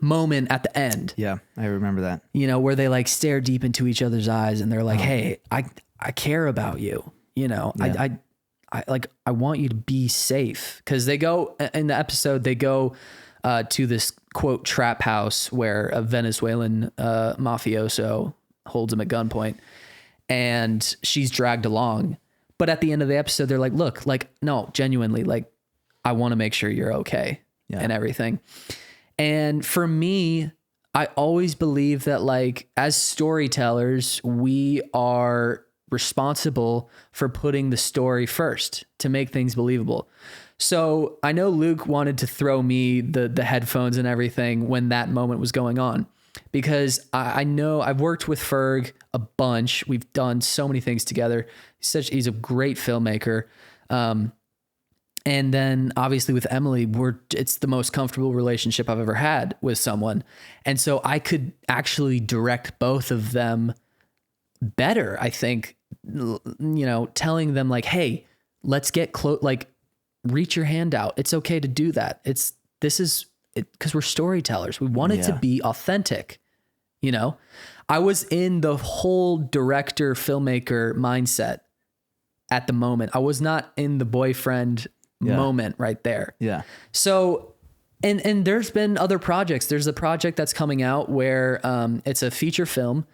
moment at the end. Yeah, I remember that. Where they like stare deep into each other's eyes and they're like, hey, I care about you. Yeah. I want you to be safe. Cause they go in the episode, they go to this quote trap house where a Venezuelan mafioso holds him at gunpoint and she's dragged along. But at the end of the episode, they're like, look, like, no, genuinely, like, I want to make sure you're okay and everything. And for me, I always believe that like as storytellers, we are responsible for putting the story first to make things believable. So I know Luke wanted to throw me the headphones and everything when that moment was going on, because I know I've worked with Ferg a bunch. We've done so many things together. He's a great filmmaker. And then obviously with Emily, it's the most comfortable relationship I've ever had with someone. And so I could actually direct both of them better, I think, telling them like, hey, let's get close, like reach your hand out. It's okay to do that. Because we're storytellers. We want it to be authentic. I was in the whole director filmmaker mindset at the moment. I was not in the boyfriend moment right there. Yeah. So, and there's been other projects. There's a project that's coming out where it's a feature film,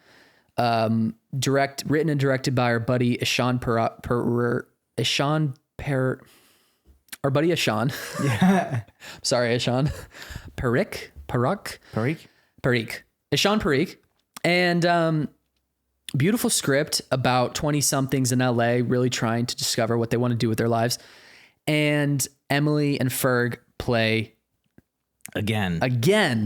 written and directed by our buddy Ishan our buddy Ishan. Yeah. Sorry, Ishan. Parikh. Ishan Parikh. And beautiful script about 20 somethings in LA really trying to discover what they want to do with their lives. And Emily and Ferg play again,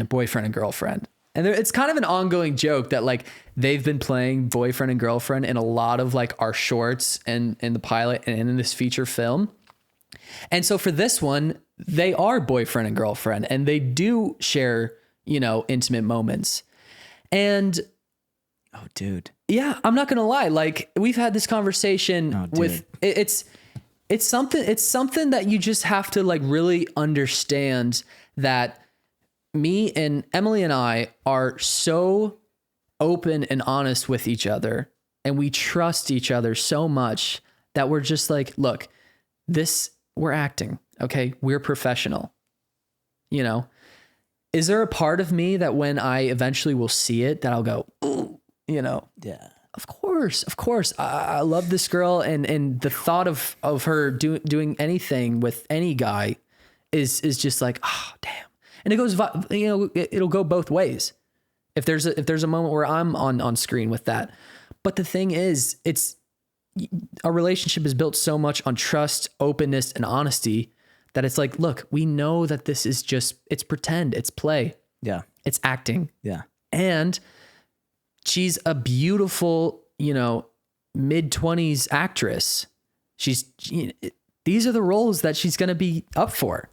boyfriend and girlfriend. And it's kind of an ongoing joke that like they've been playing boyfriend and girlfriend in a lot of like our shorts and in the pilot and in this feature film. And so for this one, they are boyfriend and girlfriend and they do share, intimate moments. And oh, dude. Yeah, I'm not going to lie. Like we've had this conversation with it's something that you just have to like really understand that me and Emily and I are so open and honest with each other and we trust each other so much that we're just like, look, we're acting. Okay. We're professional. Is there a part of me that when I eventually will see it that I'll go, ooh, yeah. Of course. I love this girl, and the thought of her doing anything with any guy is just like, oh damn. And it goes, it'll go both ways. If there's a moment where I'm on screen with that, but the thing is, a relationship is built so much on trust, openness, and honesty that it's like, look, we know that this is it's pretend, it's play, it's acting, and she's a beautiful, mid-20s actress. These are the roles that she's going to be up for.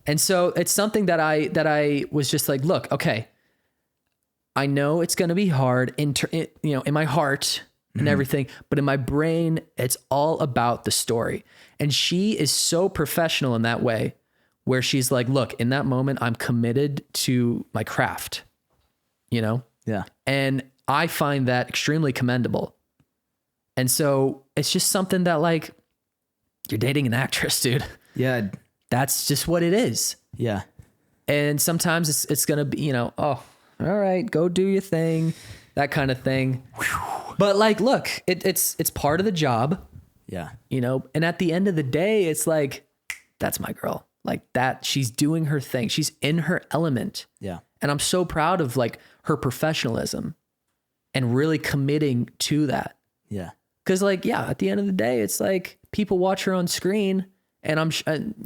And so it's something that I was just like, look, okay, I know it's going to be hard in my heart and everything, but in my brain, it's all about the story. And she is so professional in that way where she's like, look, in that moment, I'm committed to my craft, Yeah. And I find that extremely commendable. And so it's just something that like, you're dating an actress, dude. Yeah. That's just what it is. Yeah. And sometimes it's going to be, you know, oh, all right, go do your thing, that kind of thing. But like, look, it's part of the job, Yeah. you know, and at the end of the day, it's like, that's my girl. Like that, she's doing her thing. She's in her element. Yeah. And I'm so proud of like her professionalism and really committing to that. Yeah. Cause like, yeah, at the end of the day, it's like people watch her on screen and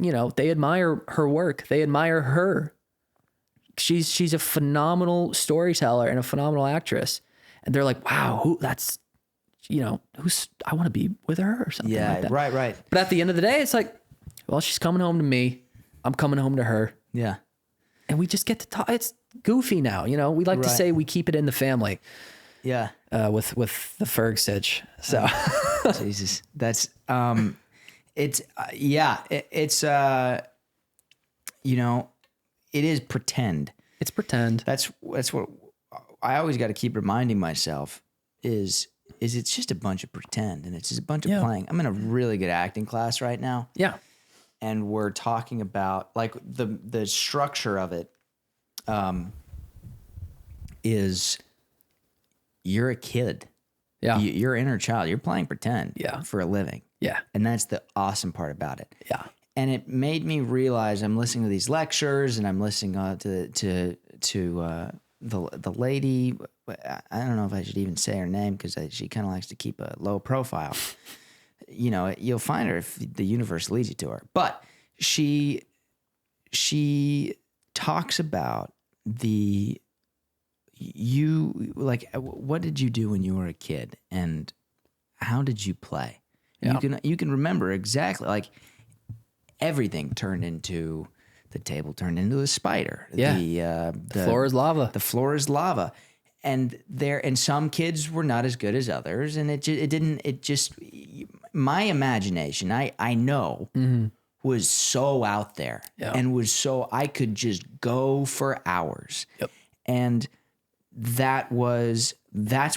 you know, they admire her work. They admire her. She's a phenomenal storyteller and a phenomenal actress. And they're like, wow, that's, you know, I want to be with her or something like that. Right. But at the end of the day, it's like, well, she's coming home to me. I'm coming home to her. Yeah. And we just get to talk. It's goofy now. You know, we like to say we keep it in the family. Yeah. With the Ferg sitch. So Jesus, that's it's it's you know, it is pretend. it's pretend. That's what I always got to keep reminding myself is it's just a bunch of pretend and it's just a bunch of playing. I'm in a really good acting class right now. Yeah. And we're talking about like the structure of it is you're a kid. Yeah. You're inner child. You're playing pretend for a living. Yeah. And that's the awesome part about it. Yeah. And it made me realize I'm listening to these lectures and I'm listening to the lady. I don't know if I should even say her name because she kind of likes to keep a low profile. You know, you'll find her if the universe leads you to her. But she talks about what did you do when you were a kid and how did you play? Yeah. You can remember exactly like everything turned into the table turned into a spider. Yeah. The floor is lava. The floor is lava. And some kids were not as good as others. And my imagination, I know was so out there and was so, I could just go for hours. Yep. And that's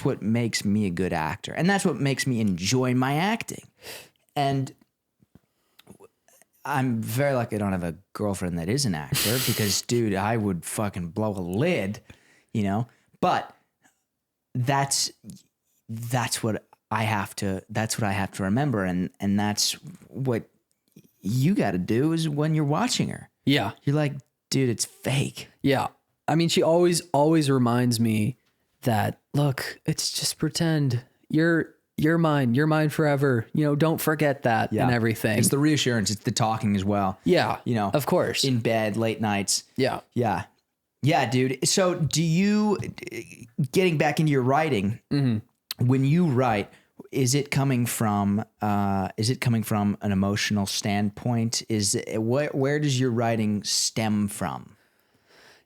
what makes me a good actor. And that's what makes me enjoy my acting. And I'm very lucky I don't have a girlfriend that is an actor because, dude, I would fucking blow a lid, you know? But that's what I have to remember. And that's what you got to do is when you're watching her. Yeah. You're like, dude, it's fake. Yeah. I mean, she always reminds me that, look, it's just pretend. You're mine forever. You know, don't forget that and everything. It's the reassurance. It's the talking as well. Yeah. You know, of course. In bed, late nights. Yeah. Yeah. Yeah, dude. So getting back into your writing, when you write, is it coming from an emotional standpoint? Where does your writing stem from?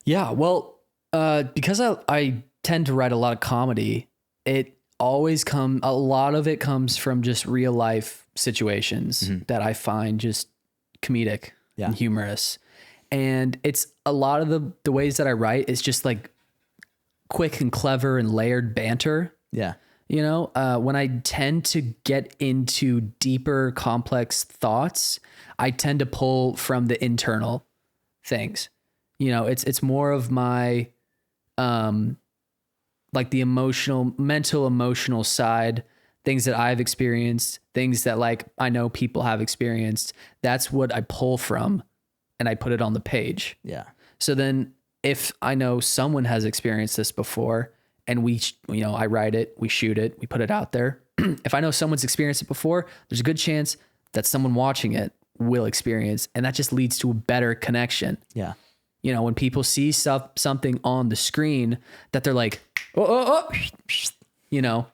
Yeah, well, because I tend to write a lot of comedy, a lot of it comes from just real life situations that I find just comedic and humorous. And it's a lot of the ways that I write is just like quick and clever and layered banter. Yeah. You know, when I tend to get into deeper, complex thoughts, I tend to pull from the internal things. You know, it's more of my, like the mental, emotional side, things that I've experienced, things that like I know people have experienced. That's what I pull from and I put it on the page. Yeah. So then if I know someone has experienced this before and I write it, we shoot it, we put it out there. If I know someone's experienced it before, there's a good chance that someone watching it will experience. And that just leads to a better connection. Yeah. You know, when people see something on the screen that they're like, oh, you know,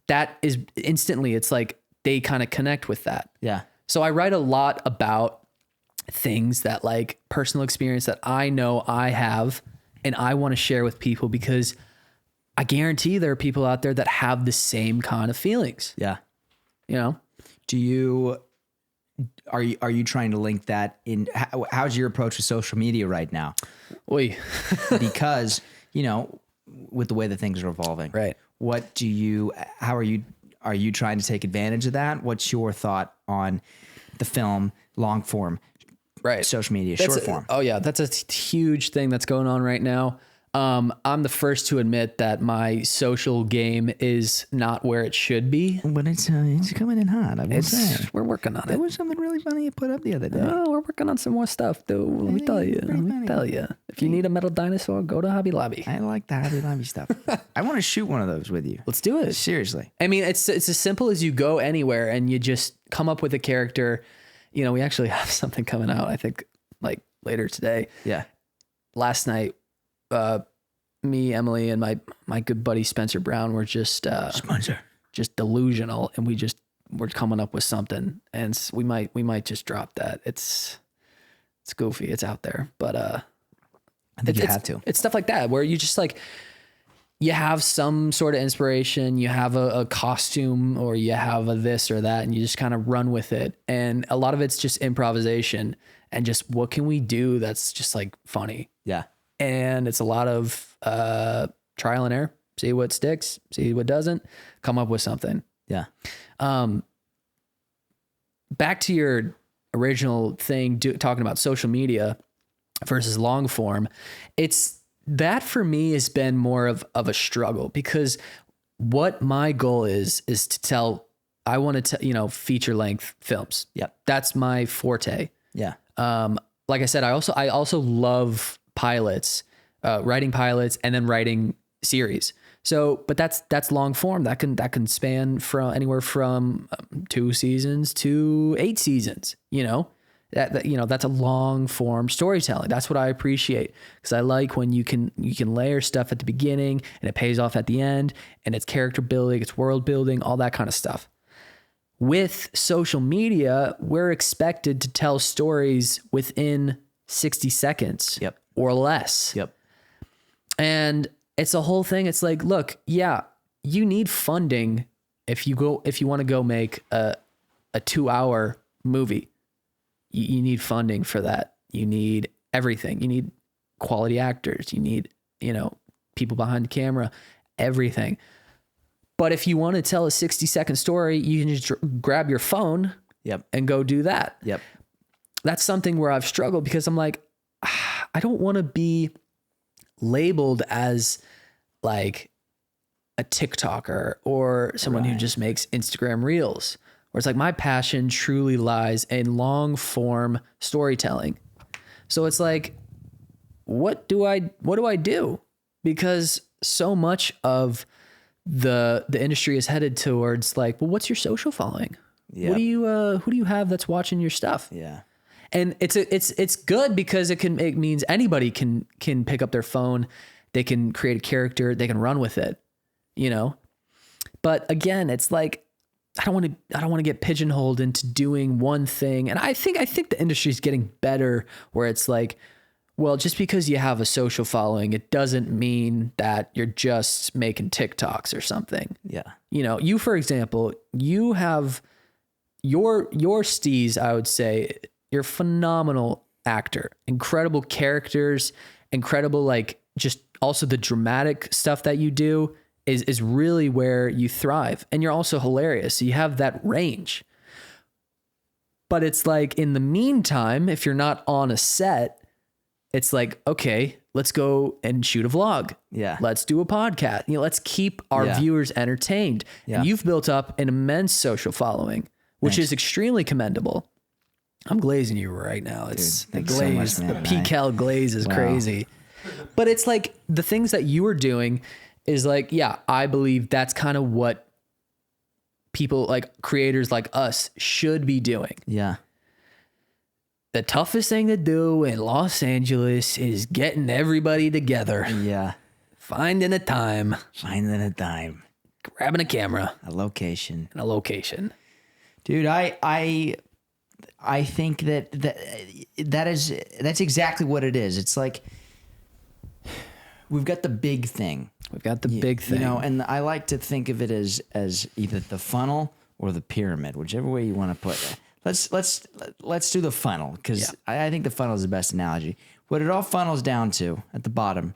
that is instantly, it's like they kind of connect with that. Yeah. So I write a lot about things that like personal experience that I know I have and I want to share with people because I guarantee there are people out there that have the same kind of feelings. Yeah. You know, are you trying to link that in? How's your approach to social media right now? Oy. Because, you know, with the way that things are evolving. Right. How are you trying to take advantage of that? What's your thought on the film, long form, Right. social media, That's short form? Oh yeah, that's a huge thing that's going on right now. I'm the first to admit that my social game is not where it should be. But it's coming in hot. I will say. We're working on There it. was something really funny you put up the other day. Oh, we're working on some more stuff, though. Let me tell you. If you need a metal dinosaur, go to Hobby Lobby. I like the Hobby Lobby stuff. I want to shoot one of those with you. Let's do it. Seriously. I mean, it's as simple as you go anywhere and you just come up with a character. You know, we actually have something coming out, I think, like later today. Yeah. Last night, me, Emily, and my good buddy Spencer Brown were just delusional, and we're coming up with something, and we might just drop that. It's goofy, it's out there, but I think you have to. It's stuff like that where you just like you have some sort of inspiration, you have a costume, or you have a this or that, and you just kind of run with it. And a lot of it's just improvisation and just what can we do that's just like funny. Yeah. And it's a lot of trial and error. See what sticks, see what doesn't, come up with something. Yeah. Back to your original thing, talking about social media versus long form. It's that for me has been more of a struggle, because what my goal is to tell, I want to, feature length films. Yep. That's my forte. Yeah. Like I said, I also love pilots, writing pilots and then writing series. So, but that's long form. That can span from anywhere from 2 seasons to 8 seasons. That's a long form storytelling. That's what I appreciate, because I like when you can layer stuff at the beginning and it pays off at the end, and it's character building, it's world building, all that kind of stuff. With social media, we're expected to tell stories within 60 seconds or less. Yep. And it's a whole thing. It's like, look, yeah, you need funding if you want to go make a 2-hour movie. You need funding for that. You need everything. You need quality actors. You need, people behind the camera, everything. But if you want to tell a 60-second story, you can just grab your phone and go do that. Yep. That's something where I've struggled, because I'm like, I don't want to be labeled as like a TikToker or someone who just makes Instagram reels, where it's like my passion truly lies in long form storytelling. So it's like, what do I do? Because so much of the industry is headed towards like, well, what's your social following? Yep. What do you who do you have that's watching your stuff? Yeah. And it's good, because it means anybody can pick up their phone, they can create a character, they can run with it, But again, it's like I don't want to get pigeonholed into doing one thing. And I think the industry is getting better, where it's like, well, just because you have a social following, it doesn't mean that you're just making TikToks or something. Yeah. You, for example, you have your steez, I would say. You're a phenomenal actor, incredible characters, incredible, like, just also the dramatic stuff that you do is really where you thrive. And you're also hilarious. So you have that range. But it's like, in the meantime, if you're not on a set, it's like, okay, let's go and shoot a vlog. Yeah. Let's do a podcast. Let's keep our viewers entertained. Yeah. And you've built up an immense social following, which is extremely commendable. I'm glazing you right now. It's the thanks so glaze, much, man. the PCal glaze is crazy. But it's like the things that you are doing is like, yeah, I believe that's kind of what people like creators like us should be doing. Yeah. The toughest thing to do in Los Angeles is getting everybody together, Yeah. finding a time, Finding a dime. grabbing a camera, A location. and a location. Dude, I think that's exactly what it is. It's like we've got the big thing. We've got the big thing. And I like to think of it as either the funnel or the pyramid, whichever way you want to put it. Let's do the funnel, because I think the funnel is the best analogy. What it all funnels down to at the bottom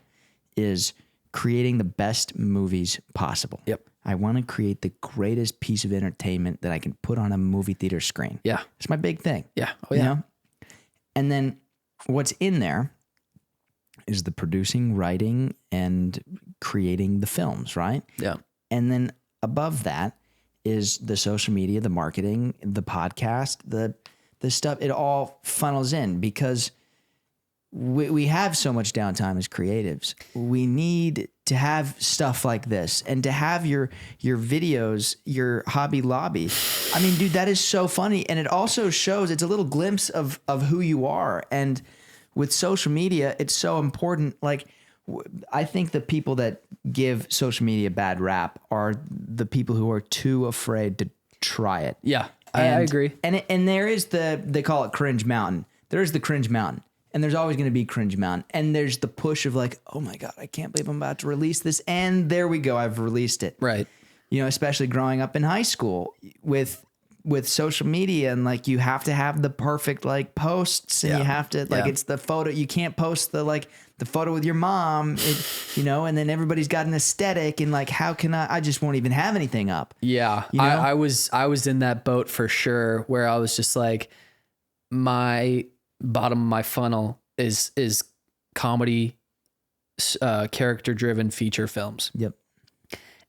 is creating the best movies possible. Yep. I want to create the greatest piece of entertainment that I can put on a movie theater screen. Yeah. It's my big thing. Yeah. Oh, You yeah. know? And then what's in there is the producing, writing, and creating the films, right? Yeah. And then above that is the social media, the marketing, the podcast, the stuff. It all funnels in because we have so much downtime as creatives. We need to have stuff like this and to have your videos, your Hobby Lobby. I mean, dude, that is so funny. And it also shows, it's a little glimpse of who you are. And with social media, it's so important. Like, I think the people that give social media bad rap are the people who are too afraid to try it. Yeah. I agree. And there is they call it cringe mountain. There's the cringe mountain. And there's always going to be cringe mountain. And there's the push of like, oh my God, I can't believe I'm about to release this. And there we go. I've released it. Right. You know, especially growing up in high school with social media, and like you have to have the perfect like posts, and Yeah. you have to like, Yeah. it's the photo. You can't post the photo with your mom, you know, and then everybody's got an aesthetic, and like, how can I just won't even have anything up. Yeah. You know? I was in that boat for sure, where I was just like, my bottom of my funnel is comedy, character driven feature films. Yep.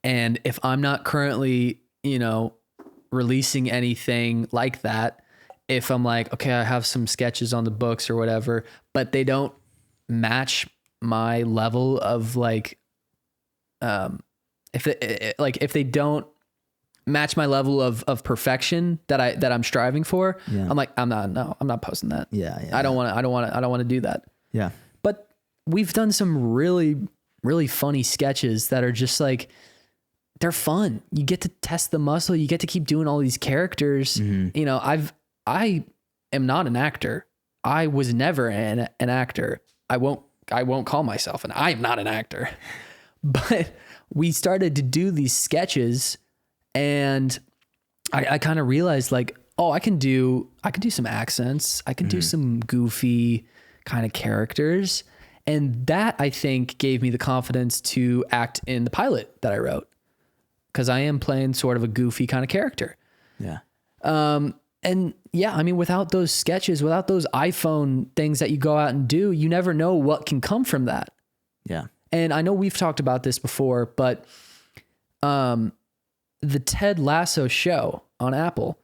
And if I'm not currently, you know, releasing anything like that, if I'm like, okay, I have some sketches on the books or whatever, but they don't match my level of like, if they don't match my level of perfection that I'm striving for, Yeah. I'm like, I'm not posting that. Yeah. I don't want to do that. Yeah. But we've done some really, really funny sketches that are just like, they're fun. You get to test the muscle. You get to keep doing all these characters. Mm-hmm. You know, I am not an actor. I was never an actor. I won't call myself I'm not an actor. But we started to do these sketches, and I kind of realized like, oh, I can do some accents. I can do some goofy kind of characters. And that, I think, gave me the confidence to act in the pilot that I wrote, because I am playing sort of a goofy kind of character. Yeah. And yeah, I mean, without those sketches, without those iPhone things that you go out and do, you never know what can come from that. Yeah. And I know we've talked about this before, but the Ted Lasso show on Apple,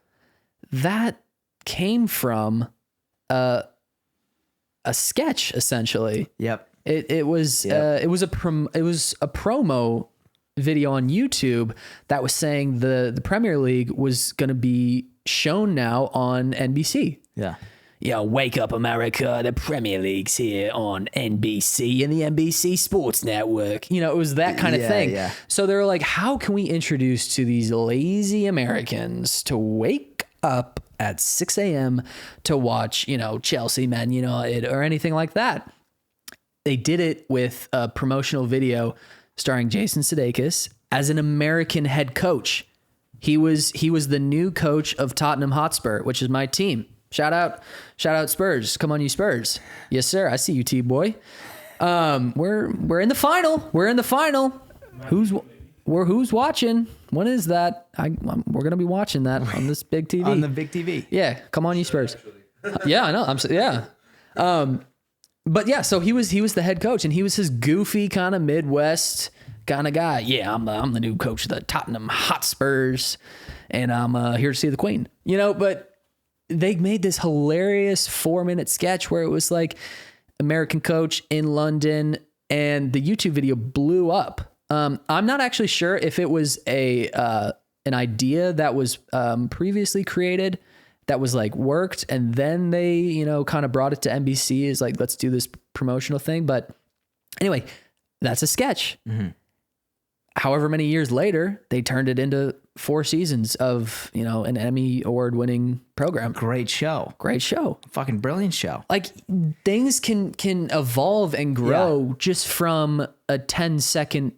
that came from a sketch, essentially. Yep. It was a promo video on YouTube that was saying the Premier League was going to be shown now on NBC. Yeah. Yeah, wake up, America. The Premier League's here on NBC and the NBC Sports Network. You know, it was that kind of thing. Yeah. So they were like, how can we introduce to these lazy Americans to wake up at 6 a.m. to watch, you know, Chelsea, Man United, or anything like that? They did it with a promotional video starring Jason Sudeikis as an American head coach. He was the new coach of Tottenham Hotspur, which is my team. Shout out Spurs. Come on, you Spurs. Yes, sir. I see you, T-boy. We're in the final. We're in the final. Who's watching? When is that? We're gonna be watching that on this big TV. On the big TV. Yeah. Come on, you Spurs. Yeah, I know. Yeah. But yeah, so he was the head coach, and he was his goofy kind of Midwest kind of guy. Yeah, I'm the new coach of the Tottenham Hotspurs, and I'm here to see the Queen. You know, but they made this hilarious 4-minute sketch where it was like American coach in London, and the YouTube video blew up. I'm not actually sure if it was an idea that was previously created that was like worked, and then they, you know, kind of brought it to NBC as like, let's do this promotional thing. But anyway, that's a sketch. Mm-hmm. However many years later, they turned it into 4 seasons of, you know, an Emmy award-winning program. Great show. Great show. Fucking brilliant show. Like, things can evolve and grow just from a 10-second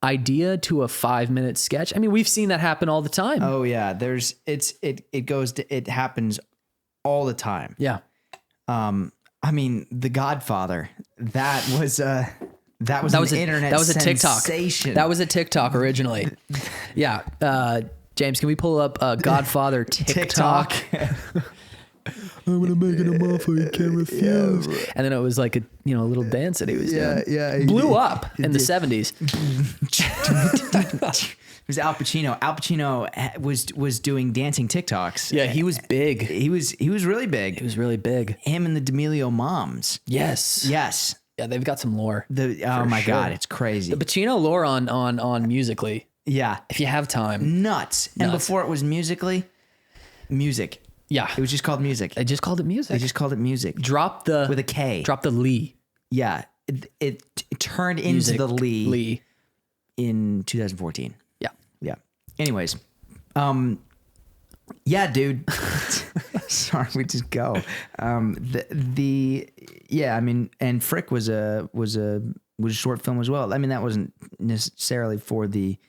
idea to a 5-minute sketch. I mean, we've seen that happen all the time. Oh yeah. It happens all the time. Yeah. I mean, The Godfather, that That was an internet That was a TikTok. sensation. That was a TikTok originally. Yeah. James, can we pull up Godfather TikTok? I'm gonna make it a muffin, you can't refuse. Yeah, and then it was like a little dance that he was doing. Yeah. Blew up in the 70s. It was Al Pacino. Al Pacino was doing dancing TikToks. Yeah, he was big. He was really big. He was really big. Him and the D'Amelio moms. Yes. Yeah, they've got some lore. Oh my God, it's crazy. The Pacino lore on Musically. Yeah. If you have time. Nuts. And before it was Musically, music. Yeah. It was just called music. They just called it music. They just called it music. Drop the with a K. Drop the Lee. Yeah. It turned Music, into the Lee in 2014. Yeah. Anyways, yeah, dude. Sorry, we just go. Yeah, I mean, and Frick was a short film as well. I mean, that wasn't necessarily for the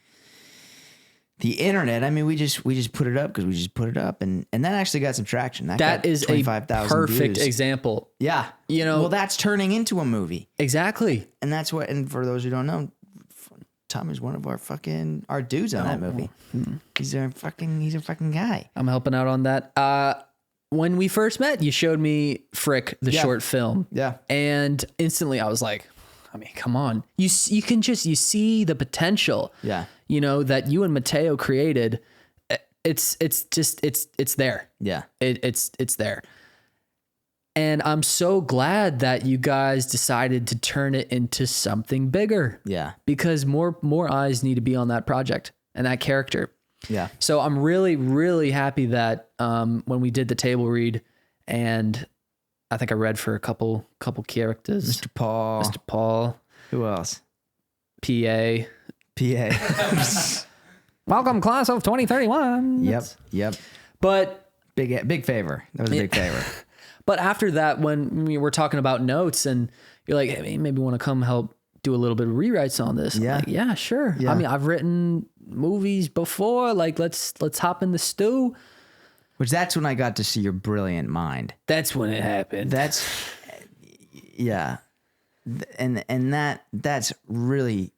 internet. I mean, we just put it up because we just put it up, and that actually got some traction. That is 25,000 perfect views. Example. Yeah, well, that's turning into a movie. Exactly. And that's what. And for those who don't know, Tom is one of our dudes on that movie. He's a fucking guy. I'm helping out on that. When we first met, you showed me Frick, the short film. Yeah. And instantly I was like, I mean, come on. You see the potential. Yeah. That you and Mateo created. It's there. Yeah. It's there. And I'm so glad that you guys decided to turn it into something bigger. Yeah. Because more eyes need to be on that project and that character. Yeah. So I'm really, really happy that when we did the table read, and I think I read for a couple characters. Mr. Paul. Who else? PA. Welcome, class of 2031. Yep. But big favor. That was a big favor. But after that, when we were talking about notes, and you're like, hey, maybe want to come help do a little bit of rewrites on this. Yeah. I'm like, yeah, sure. Yeah. I mean, I've written movies before. Like, let's hop in the stew. That's when I got to see your brilliant mind. That's when it happened. Yeah. And that's really,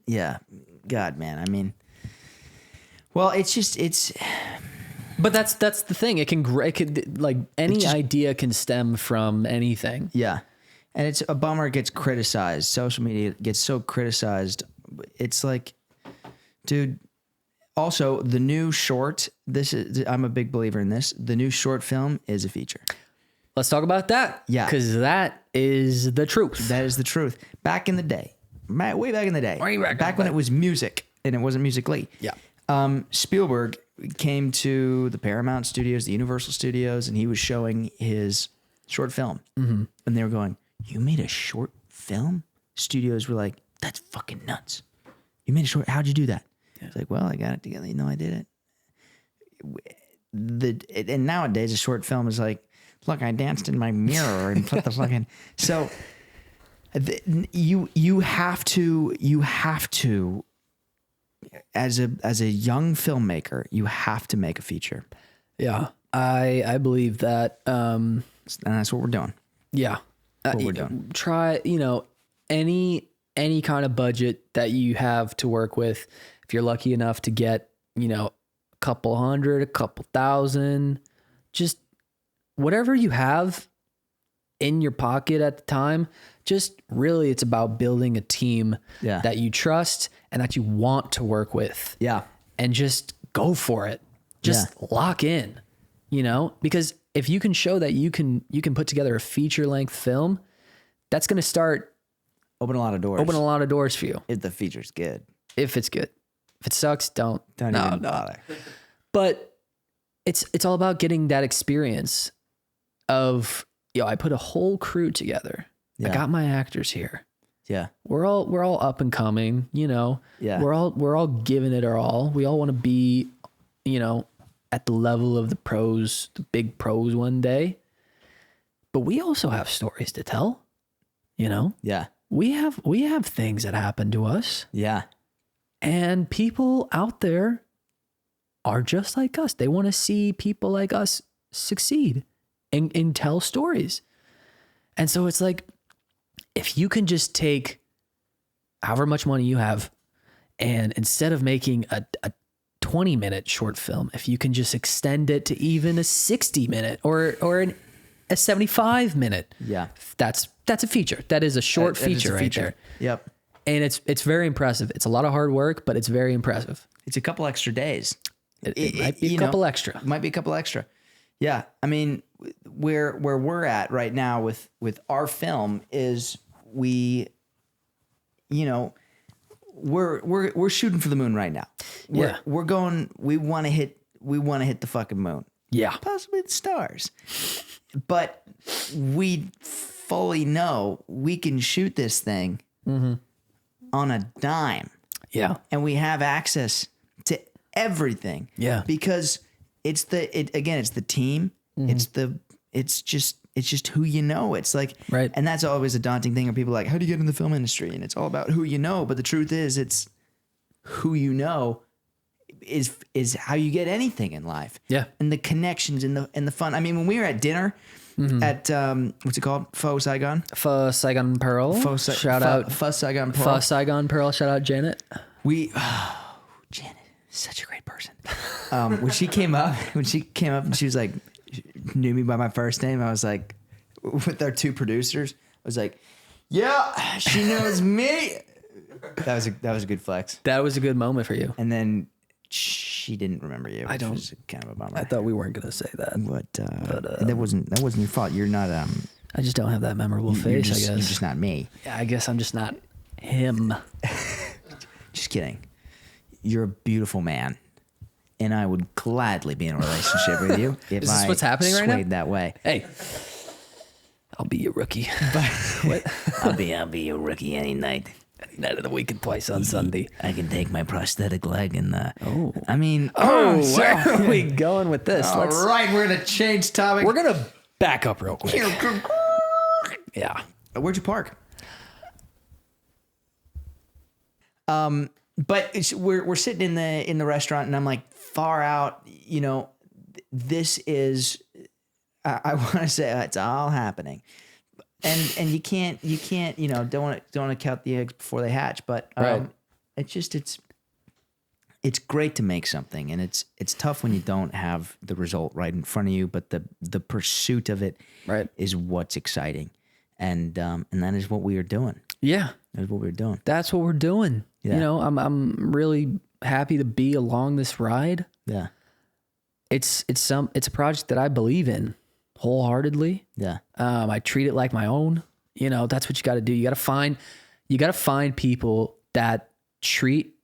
yeah. God, man. I mean, well, But that's the thing. It could like any idea can stem from anything. Yeah. And it's a bummer it gets criticized. Social media gets so criticized. It's like, dude, also the new short, I'm a big believer in this. The new short film is a feature. Let's talk about that. Yeah. Because that is the truth. That is the truth. Back in the day, way back in the day, back when it was music and it wasn't Musically. Yeah. Spielberg came to the Paramount Studios, the Universal Studios, and he was showing his short film. Mm-hmm. And they were going, "You made a short film?" Studios were like, "That's fucking nuts. You made a short, how'd you do that?" It's like, "Well, I got it together. I did it." And nowadays a short film is like, "Look, I danced in my mirror and put the fucking..." So you have to, as a young filmmaker, you have to make a feature. Yeah. I believe that. And that's what we're doing. Yeah. What we're doing. Try, any kind of budget that you have to work with. If you're lucky enough to get, a couple hundred, a couple thousand, just whatever you have in your pocket at the time, just really it's about building a team that you trust and that you want to work with. Yeah. And just go for it. Just lock in, because if you can show that you can put together a feature length film, that's going to start open a lot of doors for you. If the feature's good. If it's good. If it sucks, don't even bother. But it's all about getting that experience of, I put a whole crew together. Yeah. I got my actors here. Yeah. We're all up and coming, Yeah. We're all giving it our all. We all want to be, at the level of the pros, the big pros one day. But we also have stories to tell, Yeah. We have things that happen to us. Yeah. And people out there are just like us. They want to see people like us succeed and tell stories. And so it's like, if you can just take however much money you have, and instead of making a 20-minute short film, if you can just extend it to even a 60-minute or a 75-minute, that's a feature. That is a short feature right there. Yep. And it's very impressive. It's a lot of hard work, but it's very impressive. It's a couple extra days. It might be a couple extra. Might be a couple extra. Yeah. I mean, where we're at right now with our film is we're shooting for the moon right now. We're going, we want to hit the fucking moon. Yeah. Possibly the stars. But we fully know we can shoot this thing on a dime. Yeah. And we have access to everything. Yeah. Because it's the team. It's just who you know. It's like, right. And that's always a daunting thing. Where people are like, how do you get in the film industry? And it's all about who you know. But the truth is, it's who you know is how you get anything in life. Yeah. And the connections and the fun. I mean, when we were at dinner at what's it called? Faux Saigon. Faux Saigon Pearl. Shout out Faux Saigon Pearl. Faux Saigon Pearl. Shout out Janet. Janet, such a great person. When she came up and she was like, knew me by my first name. I was like, with our two producers, I was like, yeah, she knows me. That was a good flex. That was a good moment for you. And then she didn't remember you. I don't. Was kind of a bummer. I thought we weren't gonna say that. But that wasn't your fault. You're not. I just don't have that memorable face. I guess you're just not me. Yeah, I guess I'm just not him. Just kidding. You're a beautiful man, and I would gladly be in a relationship with you if Is this what's happening right now? swayed that way. Hey, I'll be your rookie. What? I'll be your rookie any night. Any night of the week and twice on Sunday. I can take my prosthetic leg and where are we going with this? All right, we're gonna change topic. We're gonna back up real quick. Yeah. Where'd you park? But we're sitting in the restaurant, and I'm like, far out. You know, this is. I want to say it's all happening, and you can't. Don't want to count the eggs before they hatch. But right. It's great to make something, and it's tough when you don't have the result right in front of you. But the pursuit of it is what's exciting, and that is what we are doing. Yeah, that's what we're doing. That's what we're doing. Yeah. You know, I'm really happy to be along this ride. Yeah, it's a project that I believe in wholeheartedly. Yeah, I treat it like my own. You know, that's what you got to do. You got to find people that treat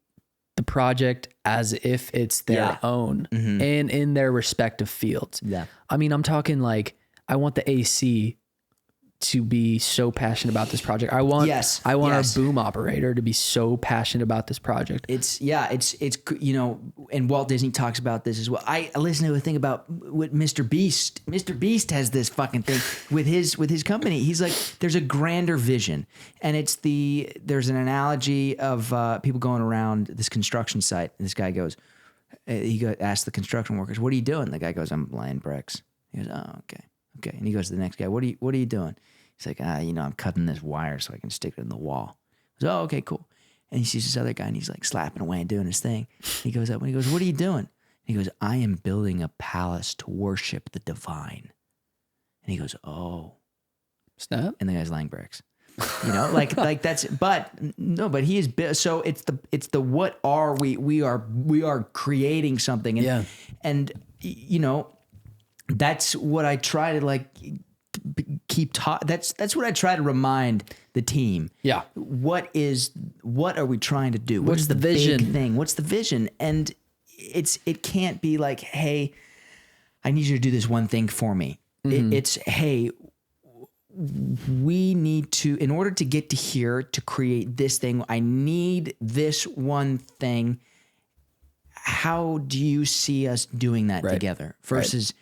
the project as if it's their own and in their respective fields. Yeah, I mean, I'm talking like I want the AC to be so passionate about this project. I want our boom operator to be so passionate about this project. It's and Walt Disney talks about this as well. I listened to a thing about what Mr. Beast. Mr. Beast has this fucking thing with his company. He's like, there's a grander vision, and there's an analogy of people going around this construction site, and this guy goes, asks the construction workers, "What are you doing?" The guy goes, "I'm laying bricks." He goes, "Oh, okay," and he goes to the next guy, "What are you doing?" He's like, I'm cutting this wire so I can stick it in the wall. He goes, "Oh, okay, cool." And he sees this other guy, and he's like slapping away and doing his thing. He goes up and he goes, "What are you doing?" And he goes, "I am building a palace to worship the divine." And he goes, "Oh, snap!" And the guy's laying bricks. Like that's. But he is. So it's the what are we? We are creating something. And, and that's what I try to keep that's what I try to remind the team. Yeah. What are we trying to do? What's the vision? Big thing? What's the vision? And it can't be like, "Hey, I need you to do this one thing for me." It's, "Hey, we need to, in order to get to here, to create this thing, I need this one thing. How do you see us doing that together?" Versus,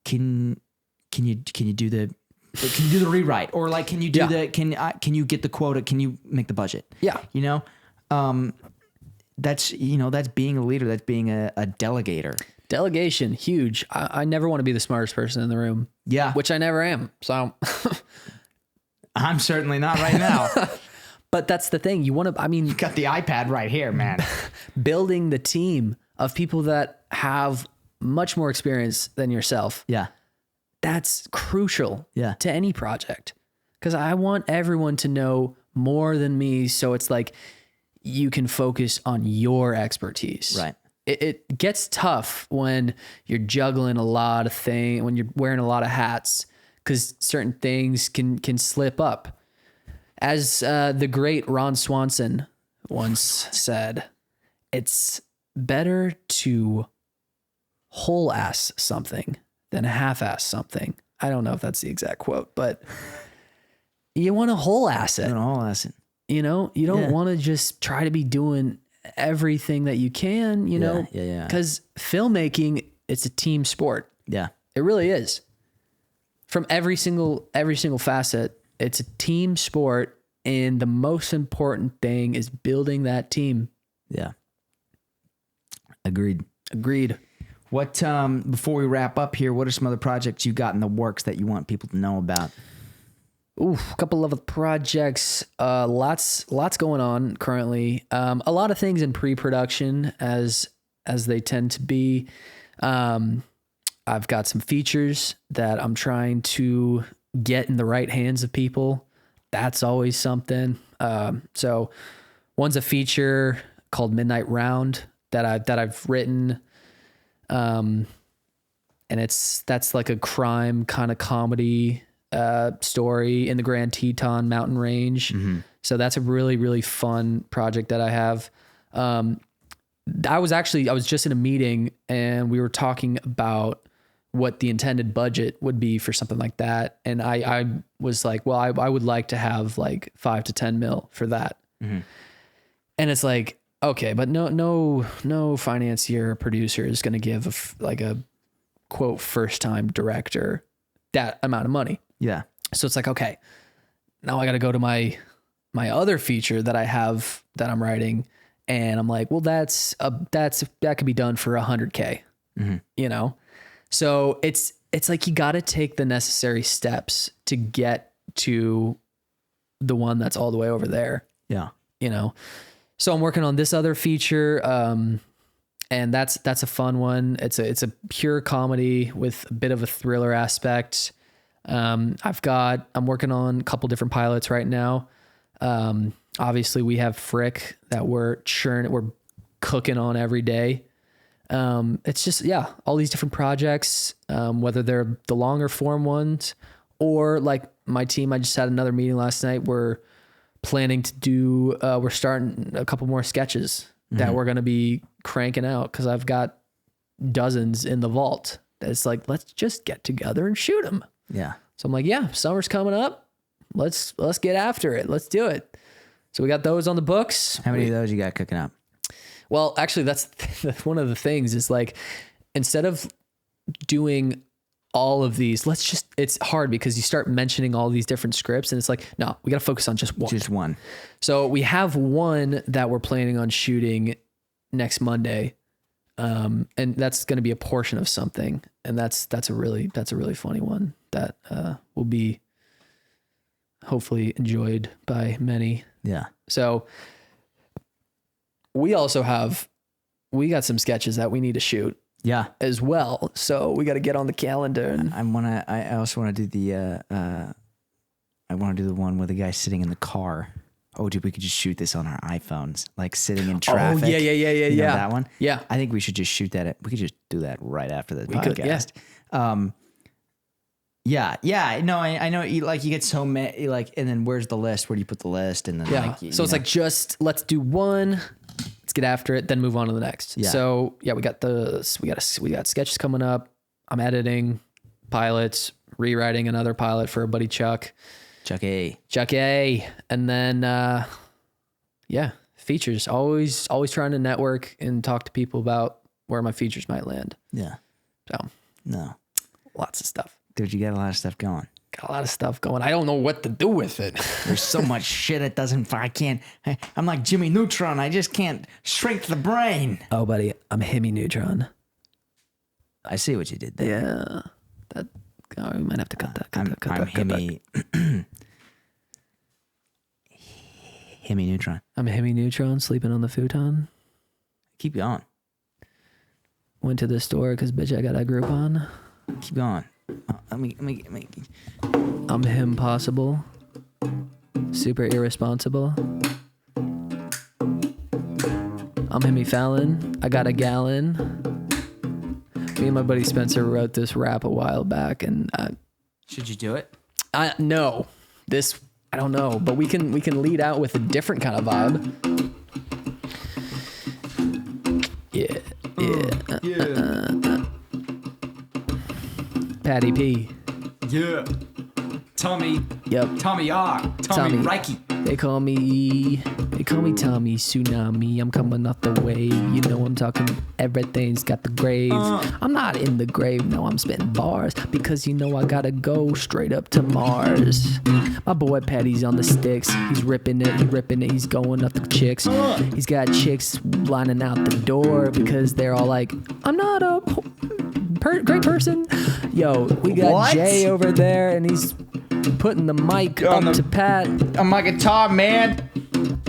Can you do the rewrite, or can you do can you get the quota? Can you make the budget? Yeah. That's being a leader. That's being a delegator. Delegation, huge. I never want to be the smartest person in the room. Yeah. Which I never am. So I'm certainly not right now. But that's the thing. You want to, I mean, Got the iPad right here, man. building the team of people that have much more experience than yourself. Yeah. That's crucial Yeah. to any project. Because I want everyone to know more than me. So it's like you can focus on your expertise. Right. It gets tough when you're juggling a lot of things, when you're wearing a lot of hats, because certain things can slip up. As the great Ron Swanson once said, it's better to whole ass something than half ass something. I don't know if that's the exact quote, but you want to whole ass it. You know, you don't want to just try to be doing everything that you can, you know, because filmmaking, it's a team sport. Yeah. It really is. From every single facet, it's a team sport, and the most important thing is building that team. Yeah. Agreed. What before we wrap up here, what are some other projects you got in the works that you want people to know about? Ooh, a couple of projects, lots going on currently. A lot of things in pre-production as they tend to be. I've got some features that I'm trying to get in the right hands of people. That's always something. So one's a feature called Midnight Round that I've written. And that's like a crime kind of comedy story in the Grand Teton mountain range. Mm-hmm. So that's a really, really fun project that I have. I was just in a meeting and we were talking about what the intended budget would be for something like that. And I was like, well, I would like to have like 5 to 10 mil for that. Mm-hmm. And it's like, okay, but no financier or producer is going to give a quote first time director that amount of money. Yeah. So it's like, okay, now I got to go to my other feature that I have that I'm writing. And I'm like, well, that could be done for $100K, you know? So it's like, you got to take the necessary steps to get to the one that's all the way over there. Yeah. You know? So I'm working on this other feature. And that's a fun one. It's a pure comedy with a bit of a thriller aspect. I'm working on a couple different pilots right now. Obviously we have Frick that we're cooking on every day. It's just, all these different projects, whether they're the longer form ones or like my team, I just had another meeting last night. We're planning to do, we're starting a couple more sketches that we're going to be cranking out. Cause I've got dozens in the vault. It's like, let's just get together and shoot them. Yeah. So I'm like, summer's coming up. Let's get after it. Let's do it. So we got those on the books. How many of those you got cooking up? Well, actually, that's one of the things is like, instead of doing all of these, it's hard because you start mentioning all these different scripts and it's like, no, we got to focus on just one. Just one. So we have one that we're planning on shooting next Monday. And that's going to be a portion of something. And that's a really funny one that, will be hopefully enjoyed by many. Yeah. So we got some sketches that we need to shoot. Yeah. As well. So we got to get on the calendar. And I also want to do the one where the guy's sitting in the car. Oh, dude, we could just shoot this on our iPhones, like sitting in traffic. Oh, yeah. You know that one? Yeah. I think we should just shoot that. We could just do that right after the podcast. Yeah. No, I know. You get so many, and then where's the list? Where do you put the list? And then so it's like, just let's do one. Let's get after it, then move on to the next. Yeah. So we got sketches coming up. I'm editing pilots, rewriting another pilot for a buddy Chuck A. And then, features, always trying to network and talk to people about where my features might land. Yeah. So no, lots of stuff. Dude, you got a lot of stuff going. Got a lot of stuff going. I don't know what to do with it. There's so much shit I'm like Jimmy Neutron. I just can't shrink the brain. Oh, buddy, I'm Hemi Neutron. I see what you did there. Yeah. We might have to cut that. I'm Hemi. Hemi Neutron. I'm a Hemi Neutron sleeping on the futon. Keep going. Went to the store because bitch I got a Groupon. Keep going. Let me. I'm him possible. Super irresponsible. I'm Hemi Fallon. I got a gallon. Me and my buddy Spencer wrote this rap a while back, and Should you do it? no, this I don't know, but we can lead out with a different kind of vibe. Yeah. Patty P. Yeah. Tommy. Yep. Tommy R. Tommy. Reiki. They call me Tommy Tsunami. I'm coming off the wave. You know I'm talking everything's got the grave. I'm not in the grave, no, I'm spitting bars. Because you know I gotta go straight up to Mars. My boy Patty's on the sticks. He's ripping it, he's going up the chicks. He's got chicks lining out the door because they're all like, I'm not a great person. Yo, we got What? Jay over there and he's putting the mic up to Pat. On my guitar, man.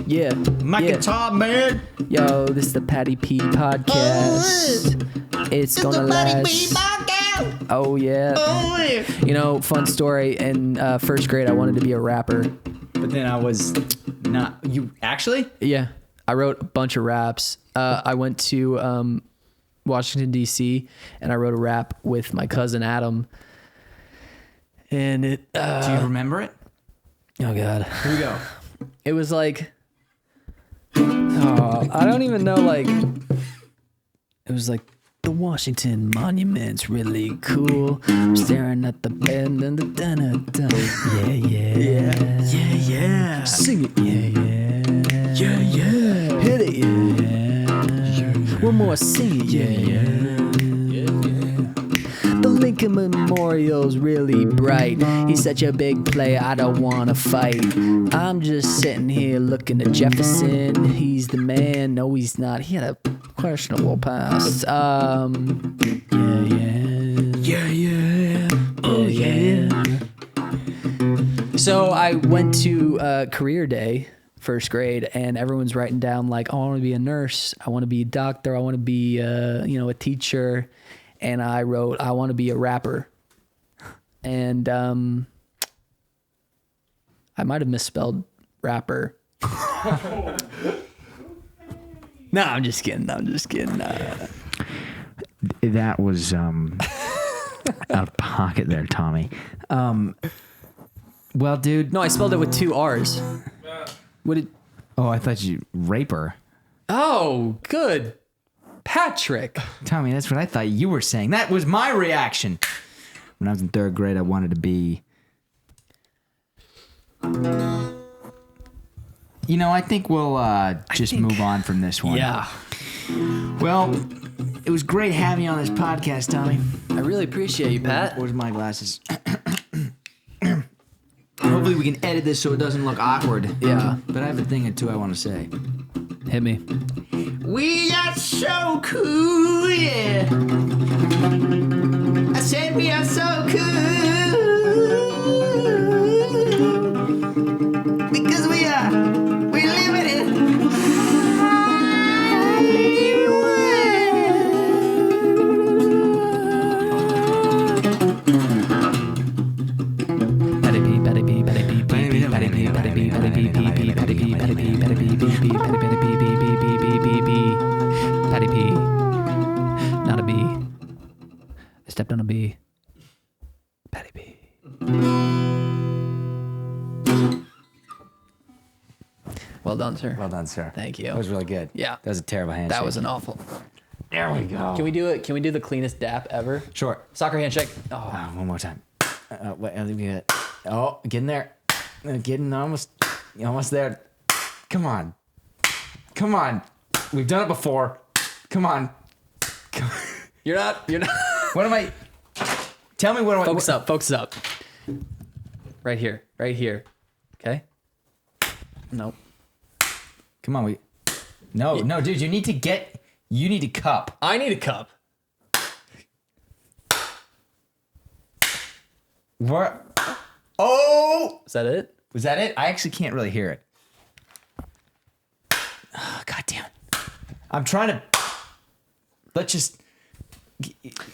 Yeah. My guitar, man. Yo, this is the Patty P podcast. It's gonna last. Oh yeah. You know, fun story. In first grade, I wanted to be a rapper. But then I was not. You actually? Yeah, I wrote a bunch of raps. I went to Washington D.C. and I wrote a rap with my cousin Adam. And it. Do you remember it? Oh God. Here we go. It was like. Oh, I don't even know. Like. It was like. The Washington Monument's really cool. I'm staring at the bend and the da-da-da. Yeah. Sing it, yeah. Hit it, yeah. One more, sing it, yeah. The Lincoln Memorial's really bright. He's such a big player, I don't wanna fight. I'm just sitting here looking at Jefferson. He's the man. No, he's not. He had a questionable past. Oh yeah. So I went to career day, first grade, and everyone's writing down like, oh, I want to be a nurse, I want to be a doctor, I want to be a teacher, and I wrote, I want to be a rapper, and I might have misspelled rapper. No, I'm just kidding. That was out of pocket there, Tommy. Well, dude. No, I spelled it with 2 R's. What did? Oh, I thought you raper. Oh, good. Patrick. Tommy, that's what I thought you were saying. That was my reaction. When I was in 3rd grade, I wanted to be... You know, I think we'll just move on from this one. Yeah. Well, it was great having you on this podcast, Tommy. I really appreciate you, Pat. Where's my glasses? Hopefully we can edit this so it doesn't look awkward. Yeah. But I have a thing or two I want to say. Hit me. We are so cool, yeah. I said we are so cool. Because we live in Patty P. Not a B. I stepped on a B. Patty P. Well done, sir. Well done, sir. Thank you. That was really good. Yeah. That was a terrible handshake. That was an awful. There we go. Can we do it? Can we do the cleanest dap ever? Sure. Soccer handshake. Oh, One more time. Wait, let me get. Oh, getting there. Getting almost there. Come on. We've done it before. Come on. you're not. What am I? Tell me what am I? Focus up. Right here. Okay. Nope. Come on, No, dude, you need to cup. I need a cup. What? Oh! Is that it? Was that it? I actually can't really hear it. Oh, God damn it. I'm trying to. Let's just.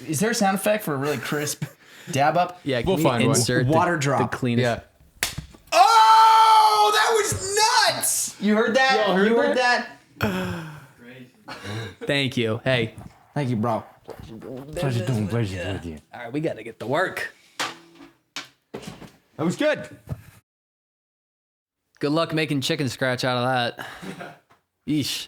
Is there a sound effect for a really crisp dab up? Yeah, We'll find one. insert Water drop. The cleanest. Yeah. Oh, that was nuts! You heard that? Y'all heard you heard that? Thank you. Hey. Thank you, bro. Pleasure doing with you. All right, we got to get to work. That was good. Good luck making chicken scratch out of that. Yeesh.